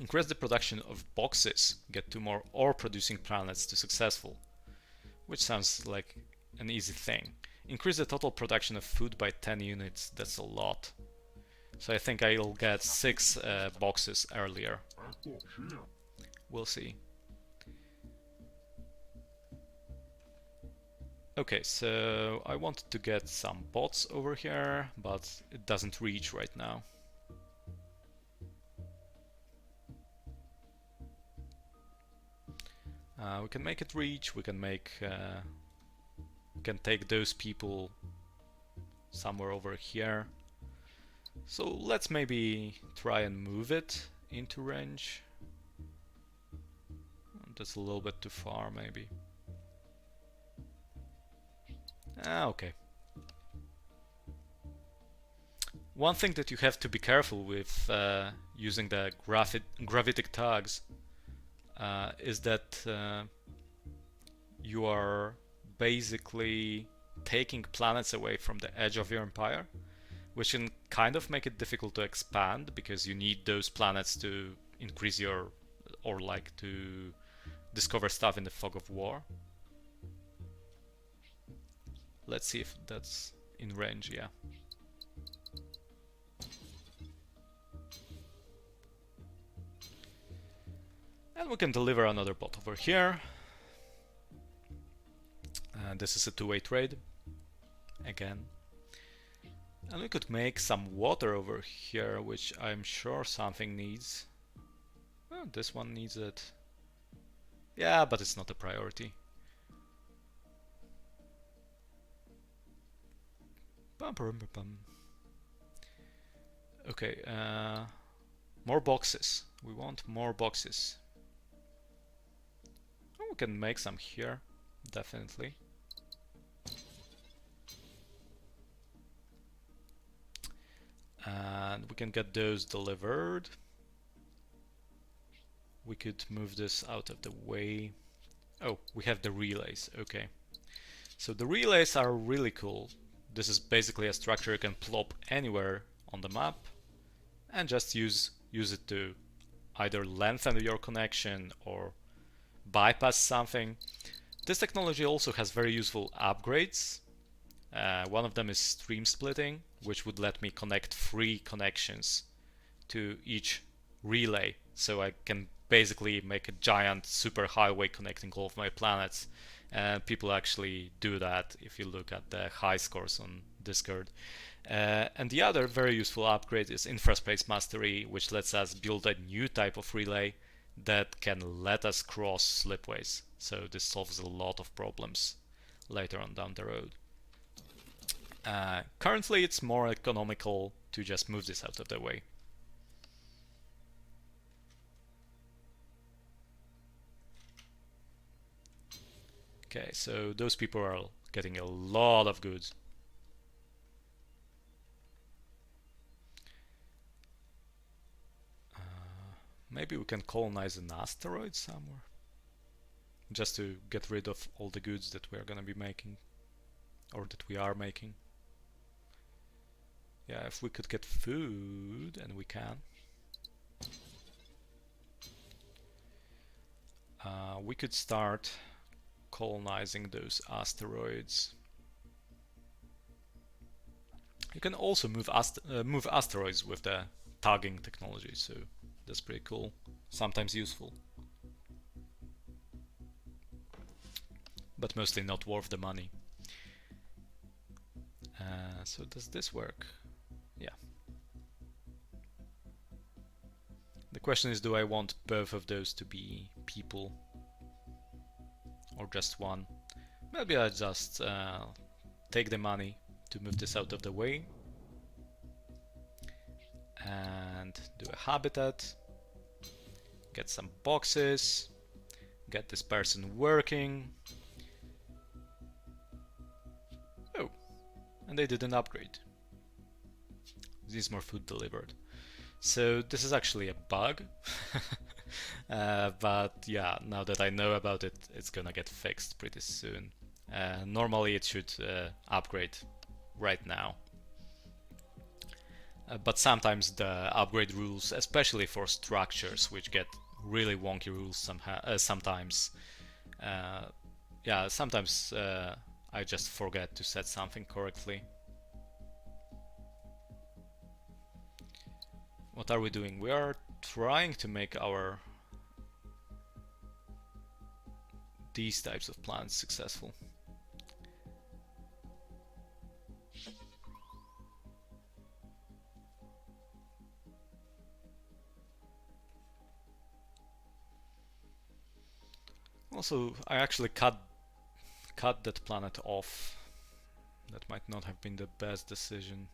Increase the production of boxes, get 2 more ore producing planets to successful, which sounds like an easy thing. Increase the total production of food by 10 units, that's a lot. So I think I'll get 6 boxes earlier. We'll see. Okay, so I wanted to get some bots over here, but it doesn't reach right now. We can make it reach, we can make... we can take those people somewhere over here. So let's maybe try and move it into range. That's a little bit too far, maybe. Okay. One thing that you have to be careful with using the gravitic tags is that you are basically taking planets away from the edge of your empire, which can kind of make it difficult to expand because you need those planets to increase your, or like to discover stuff in the fog of war. Let's see if that's in range, yeah. And we can deliver another bot over here. This is a 2-way trade, again. And we could make some water over here, which I'm sure something needs. Oh, this one needs it. Yeah, but it's not a priority. Okay, more boxes. We want more boxes. Oh, we can make some here, definitely. And we can get those delivered. We could move this out of the way. Oh, we have the relays, okay. So the relays are really cool. This is basically a structure you can plop anywhere on the map and just use it to either lengthen your connection or bypass something. This technology also has very useful upgrades. One of them is stream splitting, which would let me connect 3 connections to each relay. So I can basically make a giant super highway connecting all of my planets. And people actually do that if you look at the high scores on Discord. And the other very useful upgrade is Infraspace Mastery, which lets us build a new type of relay that can let us cross slipways. So this solves a lot of problems later on down the road. Currently it's more economical to just move this out of the way. Okay, so those people are getting a lot of goods. Maybe we can colonize an asteroid somewhere, just to get rid of all the goods that we're gonna be making, or that we are making. Yeah, if we could get food, and we can. We could start colonizing those asteroids. You can also move asteroids with the tagging technology, so that's pretty cool. Sometimes useful. But mostly not worth the money. So does this work? Yeah. The question is, do I want both of those to be people or just one? Maybe I just take the money to move this out of the way and do a habitat, get some boxes, get this person working. Oh, and they did an upgrade. Needs more food delivered. So this is actually a bug. But yeah, now that I know about it, it's gonna get fixed pretty soon. Normally it should upgrade right now. But sometimes the upgrade rules, especially for structures, which get really wonky rules sometimes. Yeah, sometimes I just forget to set something correctly. What are we doing? We are trying to make these types of plants successful. Also, I actually cut that planet off. That might not have been the best decision.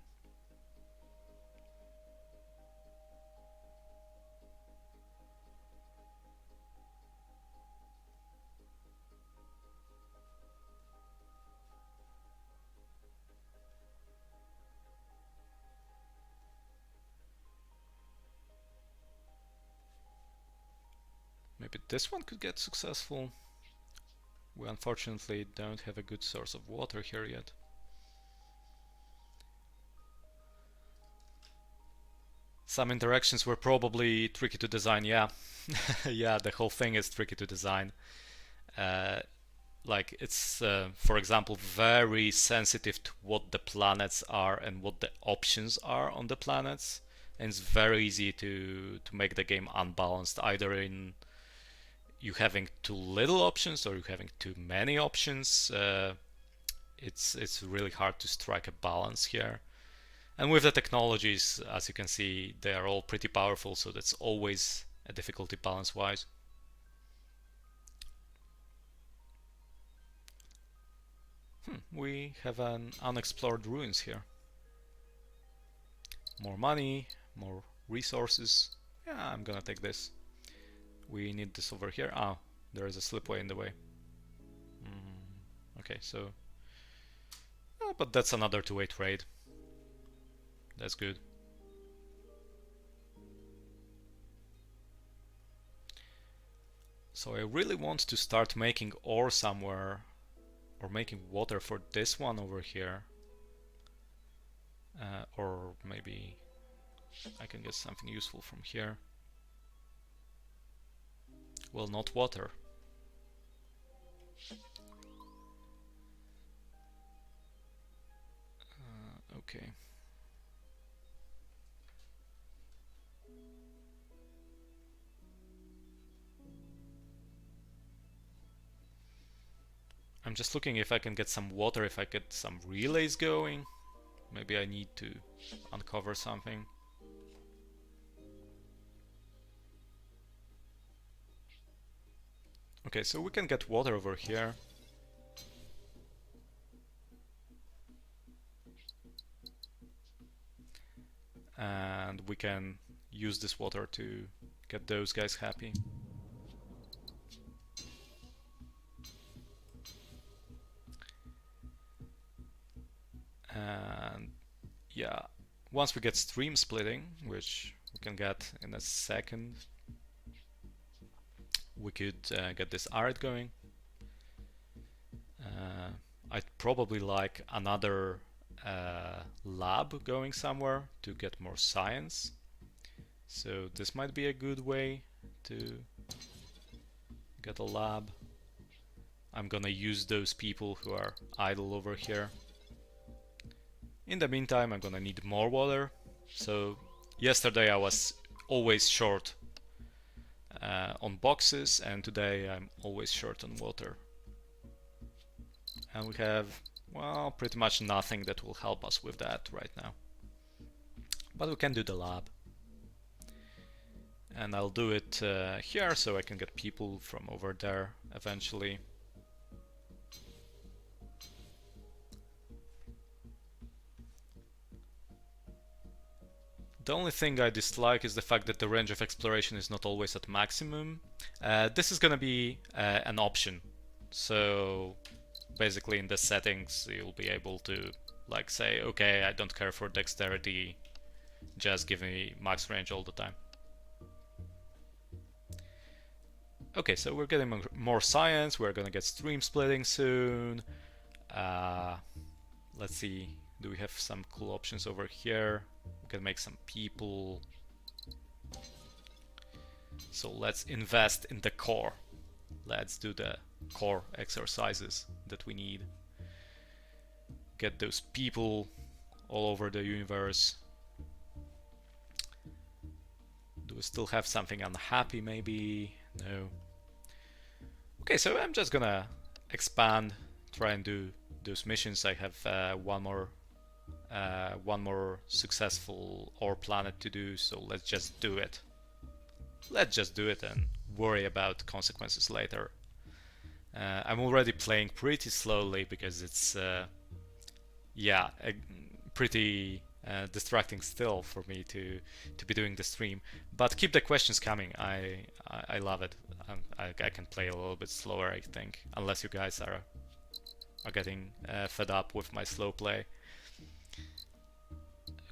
Maybe this one could get successful. We unfortunately don't have a good source of water here yet. Some interactions were probably tricky to design, yeah. Yeah, the whole thing is tricky to design. Like it's, for example, very sensitive to what the planets are and what the options are on the planets. And it's very easy to make the game unbalanced, either in you having too little options or you having too many options. It's really hard to strike a balance here. And with the technologies, as you can see, they are all pretty powerful, so that's always a difficulty balance-wise. We have an unexplored ruins here. More money, more resources. Yeah, I'm gonna take this. We need this over here. Ah, there is a slipway in the way. Okay, so... but that's another two-way trade. That's good. So I really want to start making ore somewhere, or making water for this one over here. Or maybe I can get something useful from here. Well, not water. Okay. I'm just looking if I can get some water, if I get some relays going. Maybe I need to uncover something. Okay, so we can get water over here. And we can use this water to get those guys happy. And yeah, once we get stream splitting, which we can get in a second, we could get this art going. I'd probably like another lab going somewhere to get more science. So this might be a good way to get a lab. I'm gonna use those people who are idle over here. In the meantime, I'm gonna need more water. So yesterday I was always short on boxes, and today I'm always short on water. And we have, well, pretty much nothing that will help us with that right now. But we can do the lab. And I'll do it here so I can get people from over there eventually. The only thing I dislike is the fact that the range of exploration is not always at maximum. This is gonna be an option. So basically in the settings you'll be able to like say, okay, I don't care for dexterity, just give me max range all the time. Okay, so we're getting more science, we're gonna get stream splitting soon. Let's see, do we have some cool options over here? We can make some people. So let's invest in the core. Let's do the core exercises that we need. Get those people all over the universe. Do we still have something unhappy maybe? No. Okay, so I'm just gonna expand, try and do those missions. I have one more successful ore planet to do, so let's just do it. Let's just do it and worry about consequences later. I'm already playing pretty slowly because it's yeah, pretty distracting still for me to be doing the stream. But keep the questions coming. I love it. I can play a little bit slower, I think, unless you guys are getting fed up with my slow play.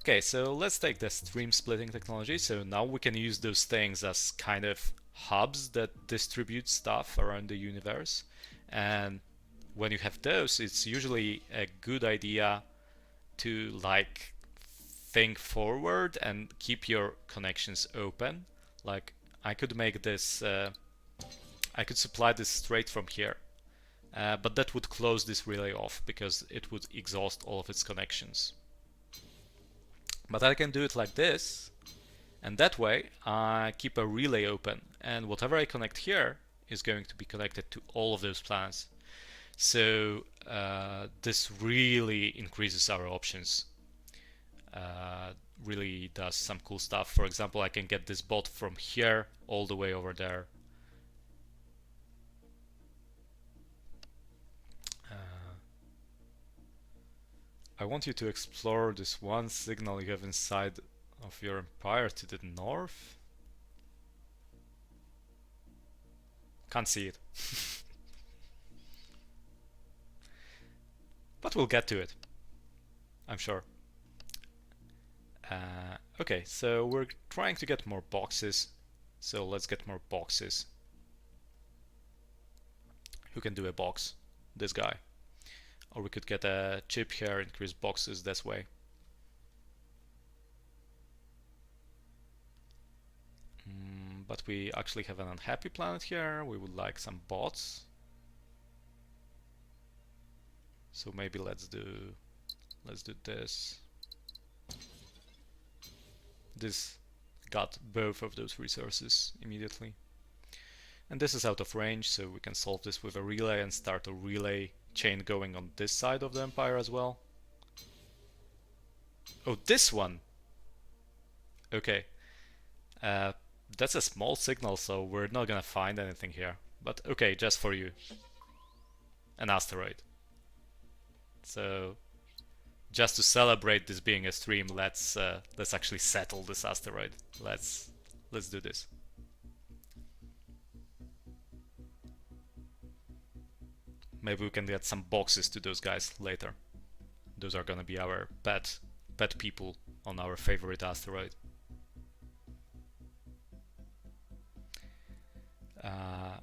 Okay, so let's take the stream splitting technology. So now we can use those things as kind of hubs that distribute stuff around the universe. And when you have those, it's usually a good idea to like think forward and keep your connections open. Like I could make this, I could supply this straight from here. But that would close this relay off because it would exhaust all of its connections. But I can do it like this, and that way I keep a relay open, and whatever I connect here is going to be connected to all of those planets. So this really increases our options. Really does some cool stuff. For example, I can get this bot from here all the way over there. I want you to explore this one signal you have inside of your empire to the north. Can't see it. But we'll get to it, I'm sure. Okay, so we're trying to get more boxes. So let's get more boxes. Who can do a box? This guy. Or we could get a chip here, increase boxes this way. But we actually have an unhappy planet here. We would like some bots. So maybe let's do this. This got both of those resources immediately. And this is out of range, so we can solve this with a relay and start a relay chain going on this side of the empire as well. Oh, this one! Okay. That's a small signal, so we're not gonna find anything here. But okay, just for you. An asteroid. So, just to celebrate this being a stream, let's actually settle this asteroid. Let's do this. Maybe we can get some boxes to those guys later. Those are gonna be our pet people on our favorite asteroid.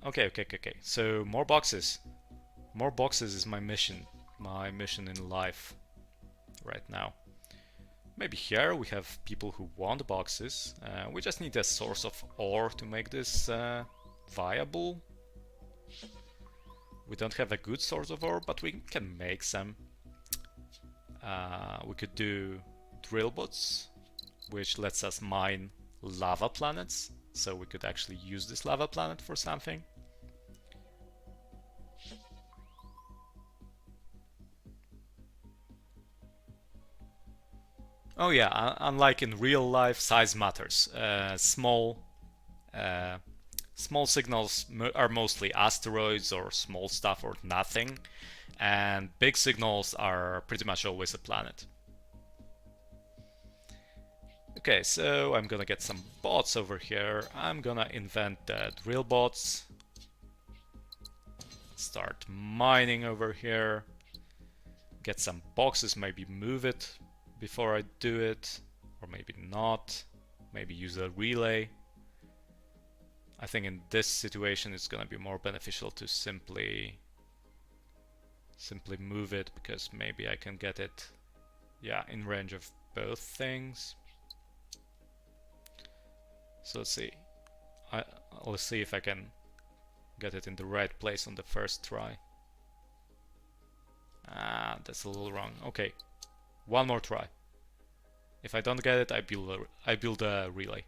Okay. So more boxes. More boxes is my mission. My mission in life right now. Maybe here we have people who want boxes. We just need a source of ore to make this viable. We don't have a good source of ore, but we can make some. We could do drill bots, which lets us mine lava planets. So we could actually use this lava planet for something. Oh yeah, unlike in real life, size matters. Small Small signals are mostly asteroids or small stuff or nothing, and big signals are pretty much always a planet. Okay, so I'm gonna get some bots over here. I'm gonna invent the drill bots. Start mining over here. Get some boxes, maybe move it before I do it, or maybe not. Maybe use a relay. I think in this situation it's gonna be more beneficial to simply move it, because maybe I can get it, yeah, in range of both things. So let's see. Let's see if I can get it in the right place on the first try. Ah, that's a little wrong. Okay, one more try. If I don't get it, I build a relay.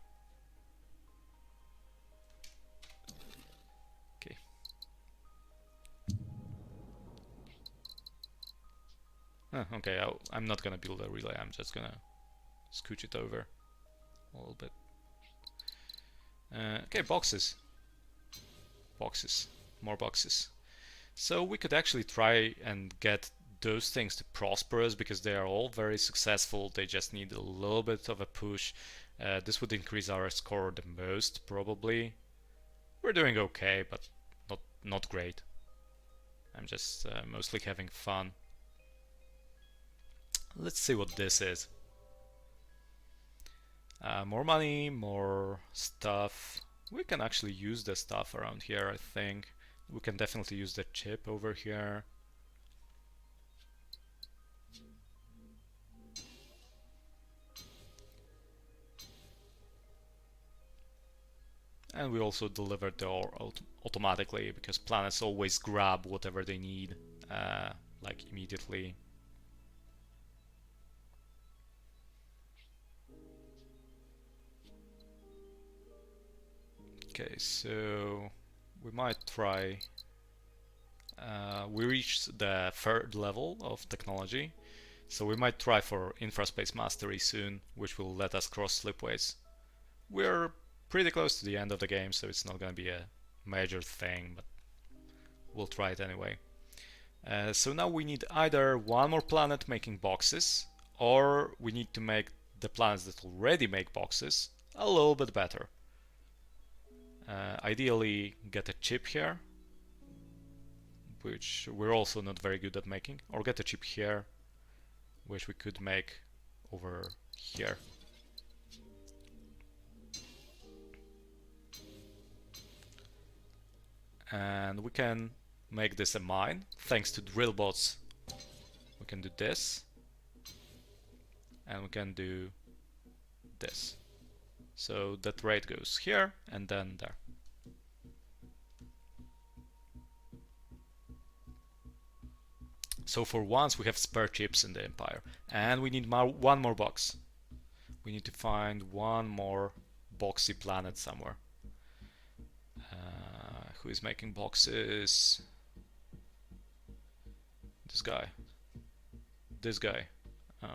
Okay. Okay, I'm not gonna build a relay. I'm just gonna scooch it over a little bit. Okay, boxes. Boxes. More boxes. So we could actually try and get those things to prosperous, because they are all very successful. They just need a little bit of a push. This would increase our score the most, probably. We're doing okay, but not great. I'm just mostly having fun. Let's see what this is. More money, more stuff. We can actually use the stuff around here, I think. We can definitely use the chip over here. And we also deliver the ore automatically, because planets always grab whatever they need, like immediately. Okay, so we might try. We reached the third level of technology, so we might try for Infraspace Mastery soon, which will let us cross Slipways. We're pretty close to the end of the game, so it's not going to be a major thing, but we'll try it anyway. So now we need either one more planet making boxes, or we need to make the planets that already make boxes a little bit better. Ideally get a chip here, which we're also not very good at making, or get a chip here, which we could make over here. And we can make this a mine. Thanks to drill bots, we can do this, and we can do this. So that rate goes here and then there. So for once we have spare chips in the Empire, and we need one more box. We need to find one more boxy planet somewhere. Who is making boxes? This guy. This guy.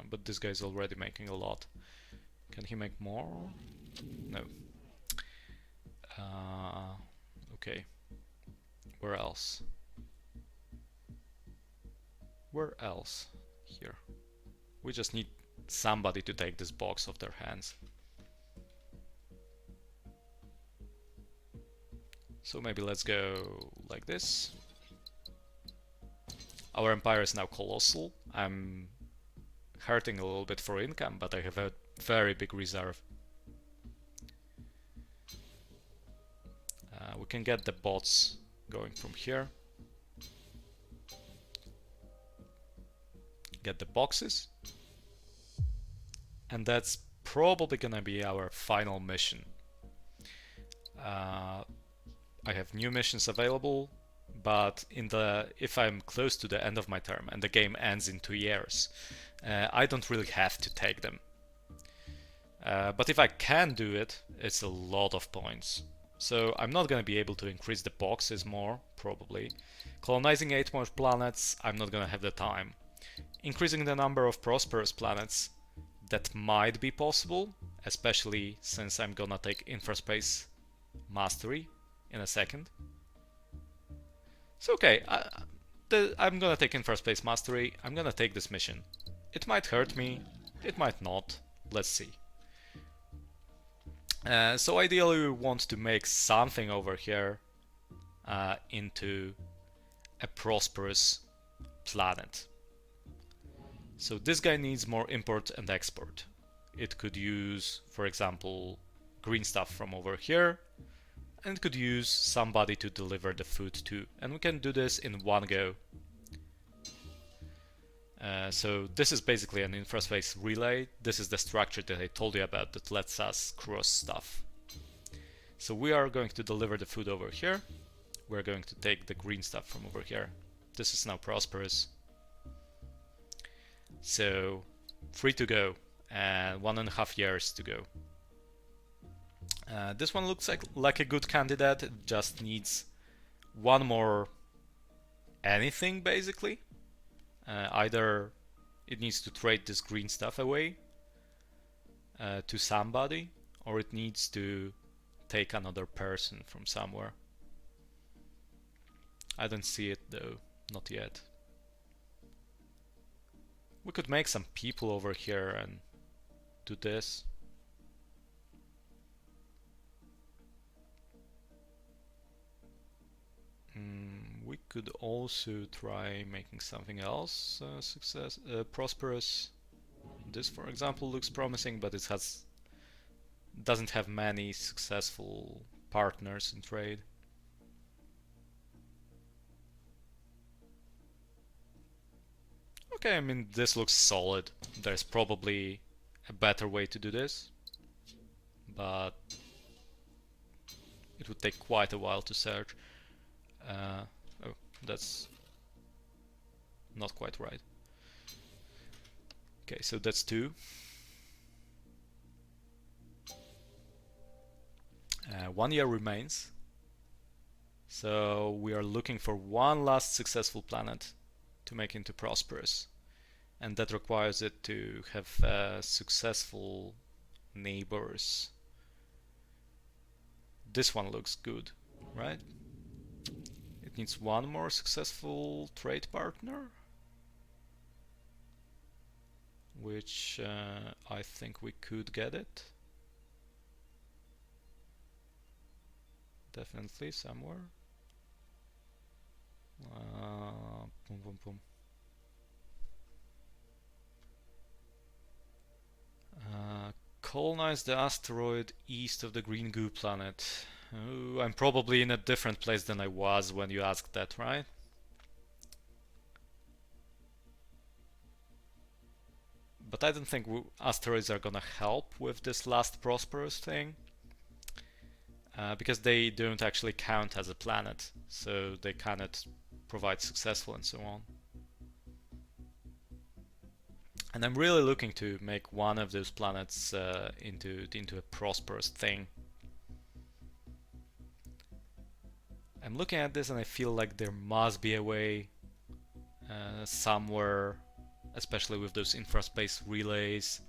But this guy is already making a lot. Can he make more? No. Okay. Where else? Where else? Here. We just need somebody to take this box off their hands. So maybe let's go like this. Our empire is now colossal. I'm hurting a little bit for income, but I have a very big reserve. We can get the bots going from here. Get the boxes. And that's probably gonna be our final mission. I have new missions available, but if I'm close to the end of my term and the game ends in 2 years, I don't really have to take them. But if I can do it, it's a lot of points. So I'm not gonna be able to increase the boxes more, probably. Colonizing 8 more planets, I'm not gonna have the time. Increasing the number of prosperous planets, that might be possible, especially since I'm gonna take Infraspace mastery in a second. So okay, I'm gonna take Infraspace Mastery. I'm gonna take this mission. It might hurt me, it might not. Let's see. So ideally we want to make something over here into a prosperous planet. So this guy needs more import and export. It could use, for example, green stuff from over here, and it could use somebody to deliver the food to. And we can do this in one go. So this is basically an Infraspace Relay. This is the structure that I told you about that lets us cross stuff. So we are going to deliver the food over here. We're going to take the green stuff from over here. This is now prosperous. So 3 to go and 1.5 years to go. This one looks like a good candidate. It just needs one more anything basically. Either it needs to trade this green stuff away to somebody, or it needs to take another person from somewhere. I don't see it though, not yet. We could make some people over here and do this. We could also try making something else prosperous. This, for example, looks promising, but it doesn't have many successful partners in trade. Okay, I mean, this looks solid. There's probably a better way to do this, but it would take quite a while to search. Oh, that's not quite right. Okay, so that's 2. 1 year remains. So we are looking for one last successful planet to make into prosperous. And that requires it to have successful neighbors. This one looks good, right? It needs one more successful trade partner, which I think we could get it. Definitely somewhere. Boom, boom, boom. Colonize the asteroid east of the green goo planet. Oh, I'm probably in a different place than I was when you asked that, right? But I don't think asteroids are gonna help with this last prosperous thing. Because they don't actually count as a planet, so they cannot provide successful and so on. And I'm really looking to make one of those planets into a prosperous thing. I'm looking at this and I feel like there must be a way somewhere, especially with those infraspace relays.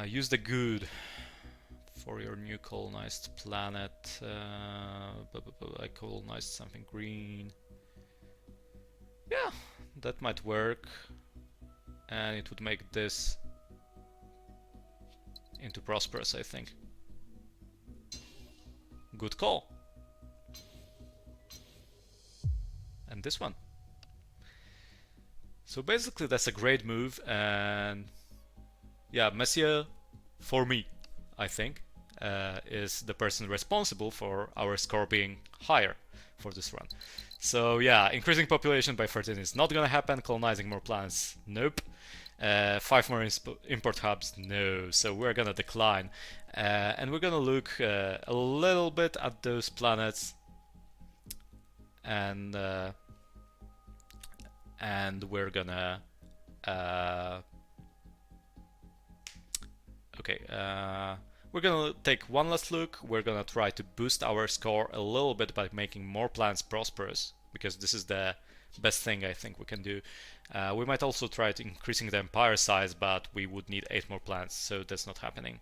Use the good for your new colonized planet. I colonized something green. Yeah, that might work. And it would make this into prosperous, I think. Good call. And this one. So basically that's a great move, and yeah, Messier, for me, I think, is the person responsible for our score being higher for this run. So yeah, increasing population by 13 is not gonna happen. Colonizing more planets, nope. 5 more import hubs, no. So we're gonna decline, and we're gonna look a little bit at those planets, and we're gonna we're gonna take one last look. We're gonna try to boost our score a little bit by making more planets prosperous, because this is the best thing I think we can do. We might also try to increasing the empire size, but we would need 8 more planets, so that's not happening.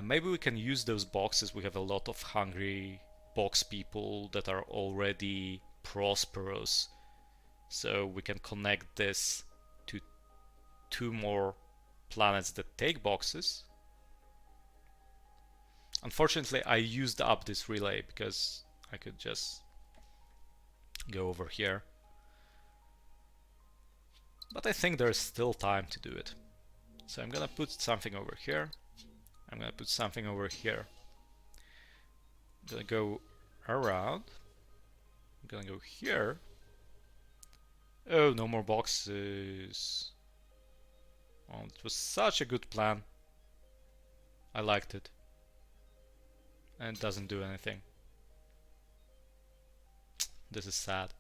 Maybe we can use those boxes. We have a lot of hungry box people that are already prosperous. So we can connect this to 2 more planets that take boxes. Unfortunately, I used up this relay because I could just go over here. But I think there's still time to do it. So I'm gonna put something over here. I'm gonna put something over here. I'm gonna go around. I'm gonna go here. Oh, no more boxes. Oh, it was such a good plan. I liked it. And it doesn't do anything. This is sad.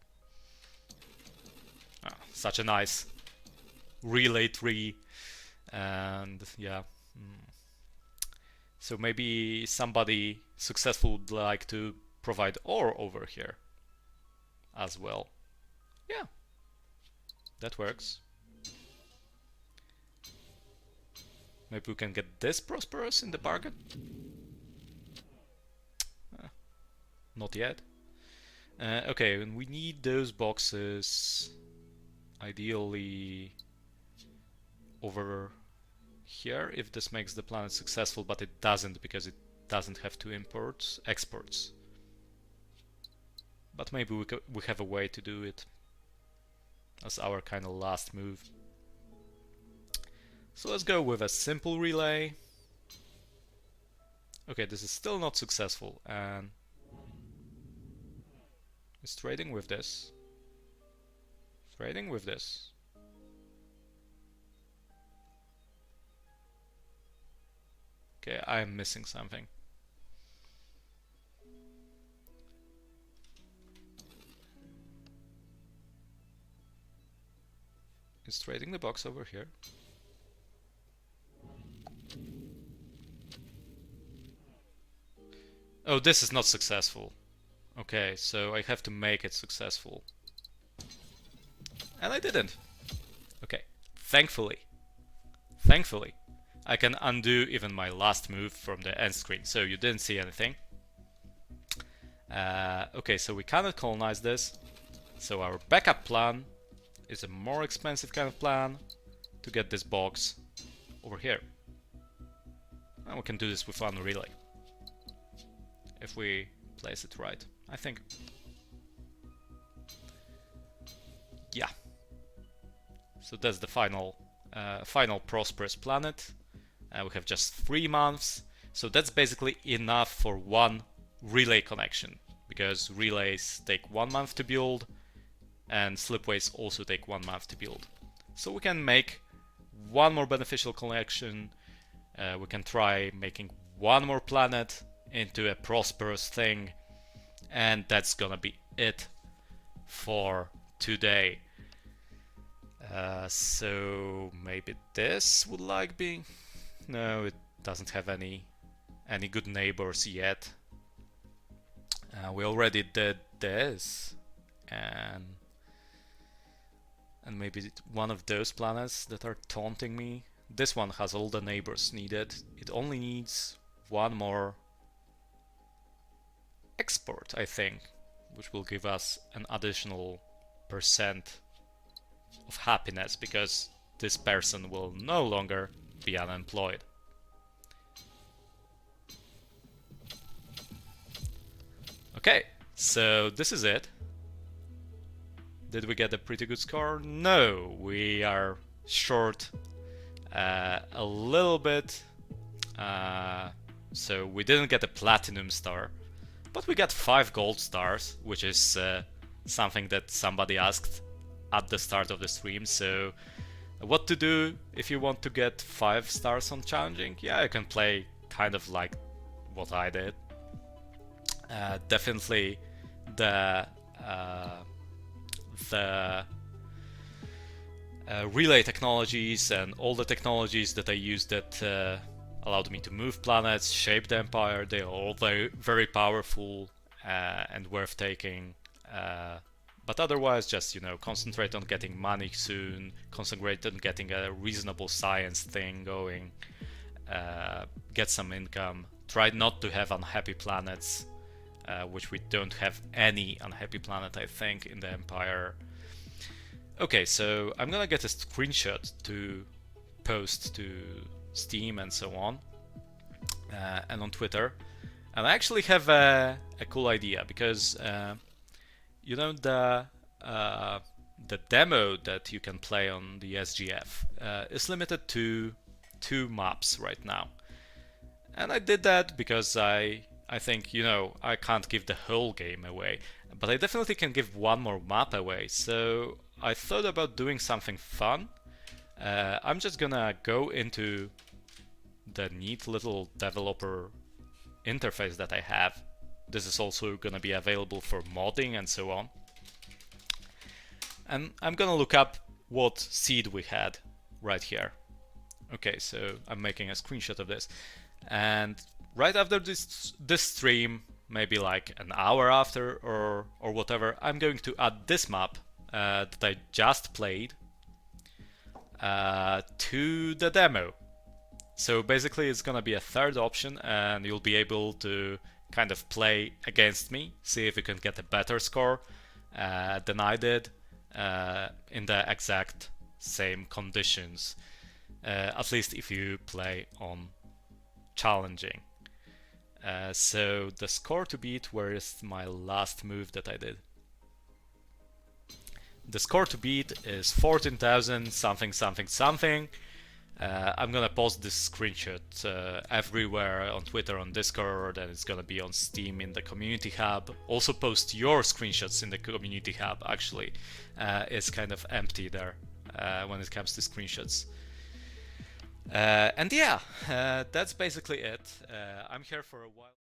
Oh, such a nice relay tree. And yeah. So maybe somebody successful would like to provide ore over here as well. Yeah, that works. Maybe we can get this prosperous in the bargain? Not yet. Okay, and we need those boxes ideally over here if this makes the planet successful, but it doesn't because it doesn't have to import exports. But maybe we have a way to do it as our kind of last move. So let's go with a simple relay. Okay, this is still not successful, and it's trading with this. Trading with this. Okay, I'm missing something. It's trading the box over here. Oh, this is not successful. Okay, so I have to make it successful. And I didn't. Okay, thankfully, I can undo even my last move from the end screen, so you didn't see anything. Okay, so we cannot colonize this. So our backup plan is a more expensive kind of plan to get this box over here. And we can do this with one relay. If we place it right, I think. Yeah. So that's the final prosperous planet. We have just 3 months, so that's basically enough for one relay connection, because relays take 1 month to build, and slipways also take 1 month to build. So we can make one more beneficial connection. We can try making one more planet into a prosperous thing, and that's gonna be it for today. So maybe this would like being... No, it doesn't have any good neighbors yet. We already did this, and maybe one of those planets that are taunting me. This one has all the neighbors needed. It only needs one more export, I think, which will give us an additional % of happiness, because this person will no longer be unemployed. Okay, so this is it. Did we get a pretty good score? No, we are short a little bit. So we didn't get a platinum star, but we got 5 gold stars, which is something that somebody asked at the start of the stream. So what to do if you want to get 5 stars on challenging? Yeah, you can play kind of like what I did. Definitely the relay technologies and all the technologies that I used that allowed me to move planets, shape the empire, they are all very powerful and worth taking. But otherwise, just, you know, concentrate on getting money soon, concentrate on getting a reasonable science thing going, get some income, try not to have unhappy planets, which we don't have any unhappy planet, I think, in the Empire. Okay, so I'm gonna get a screenshot to post to Steam and so on, and on Twitter. And I actually have a cool idea, because you know, the demo that you can play on the SGF is limited to 2 maps right now. And I did that because I think, you know, I can't give the whole game away, but I definitely can give one more map away. So I thought about doing something fun. I'm just gonna go into the neat little developer interface that I have. This is also gonna be available for modding and so on. And I'm gonna look up what seed we had right here. Okay, so I'm making a screenshot of this. And right after this stream, maybe like an hour after or whatever, I'm going to add this map that I just played to the demo. So basically it's gonna be a third option, and you'll be able to kind of play against me, see if you can get a better score than I did in the exact same conditions, at least if you play on challenging. So the score to beat, where is my last move that I did? The score to beat is 14,000 something something something. I'm gonna post this screenshot everywhere, on Twitter, on Discord, and it's gonna be on Steam in the community hub. Also post your screenshots in the community hub, actually. It's kind of empty there when it comes to screenshots. And yeah, that's basically it. I'm here for a while.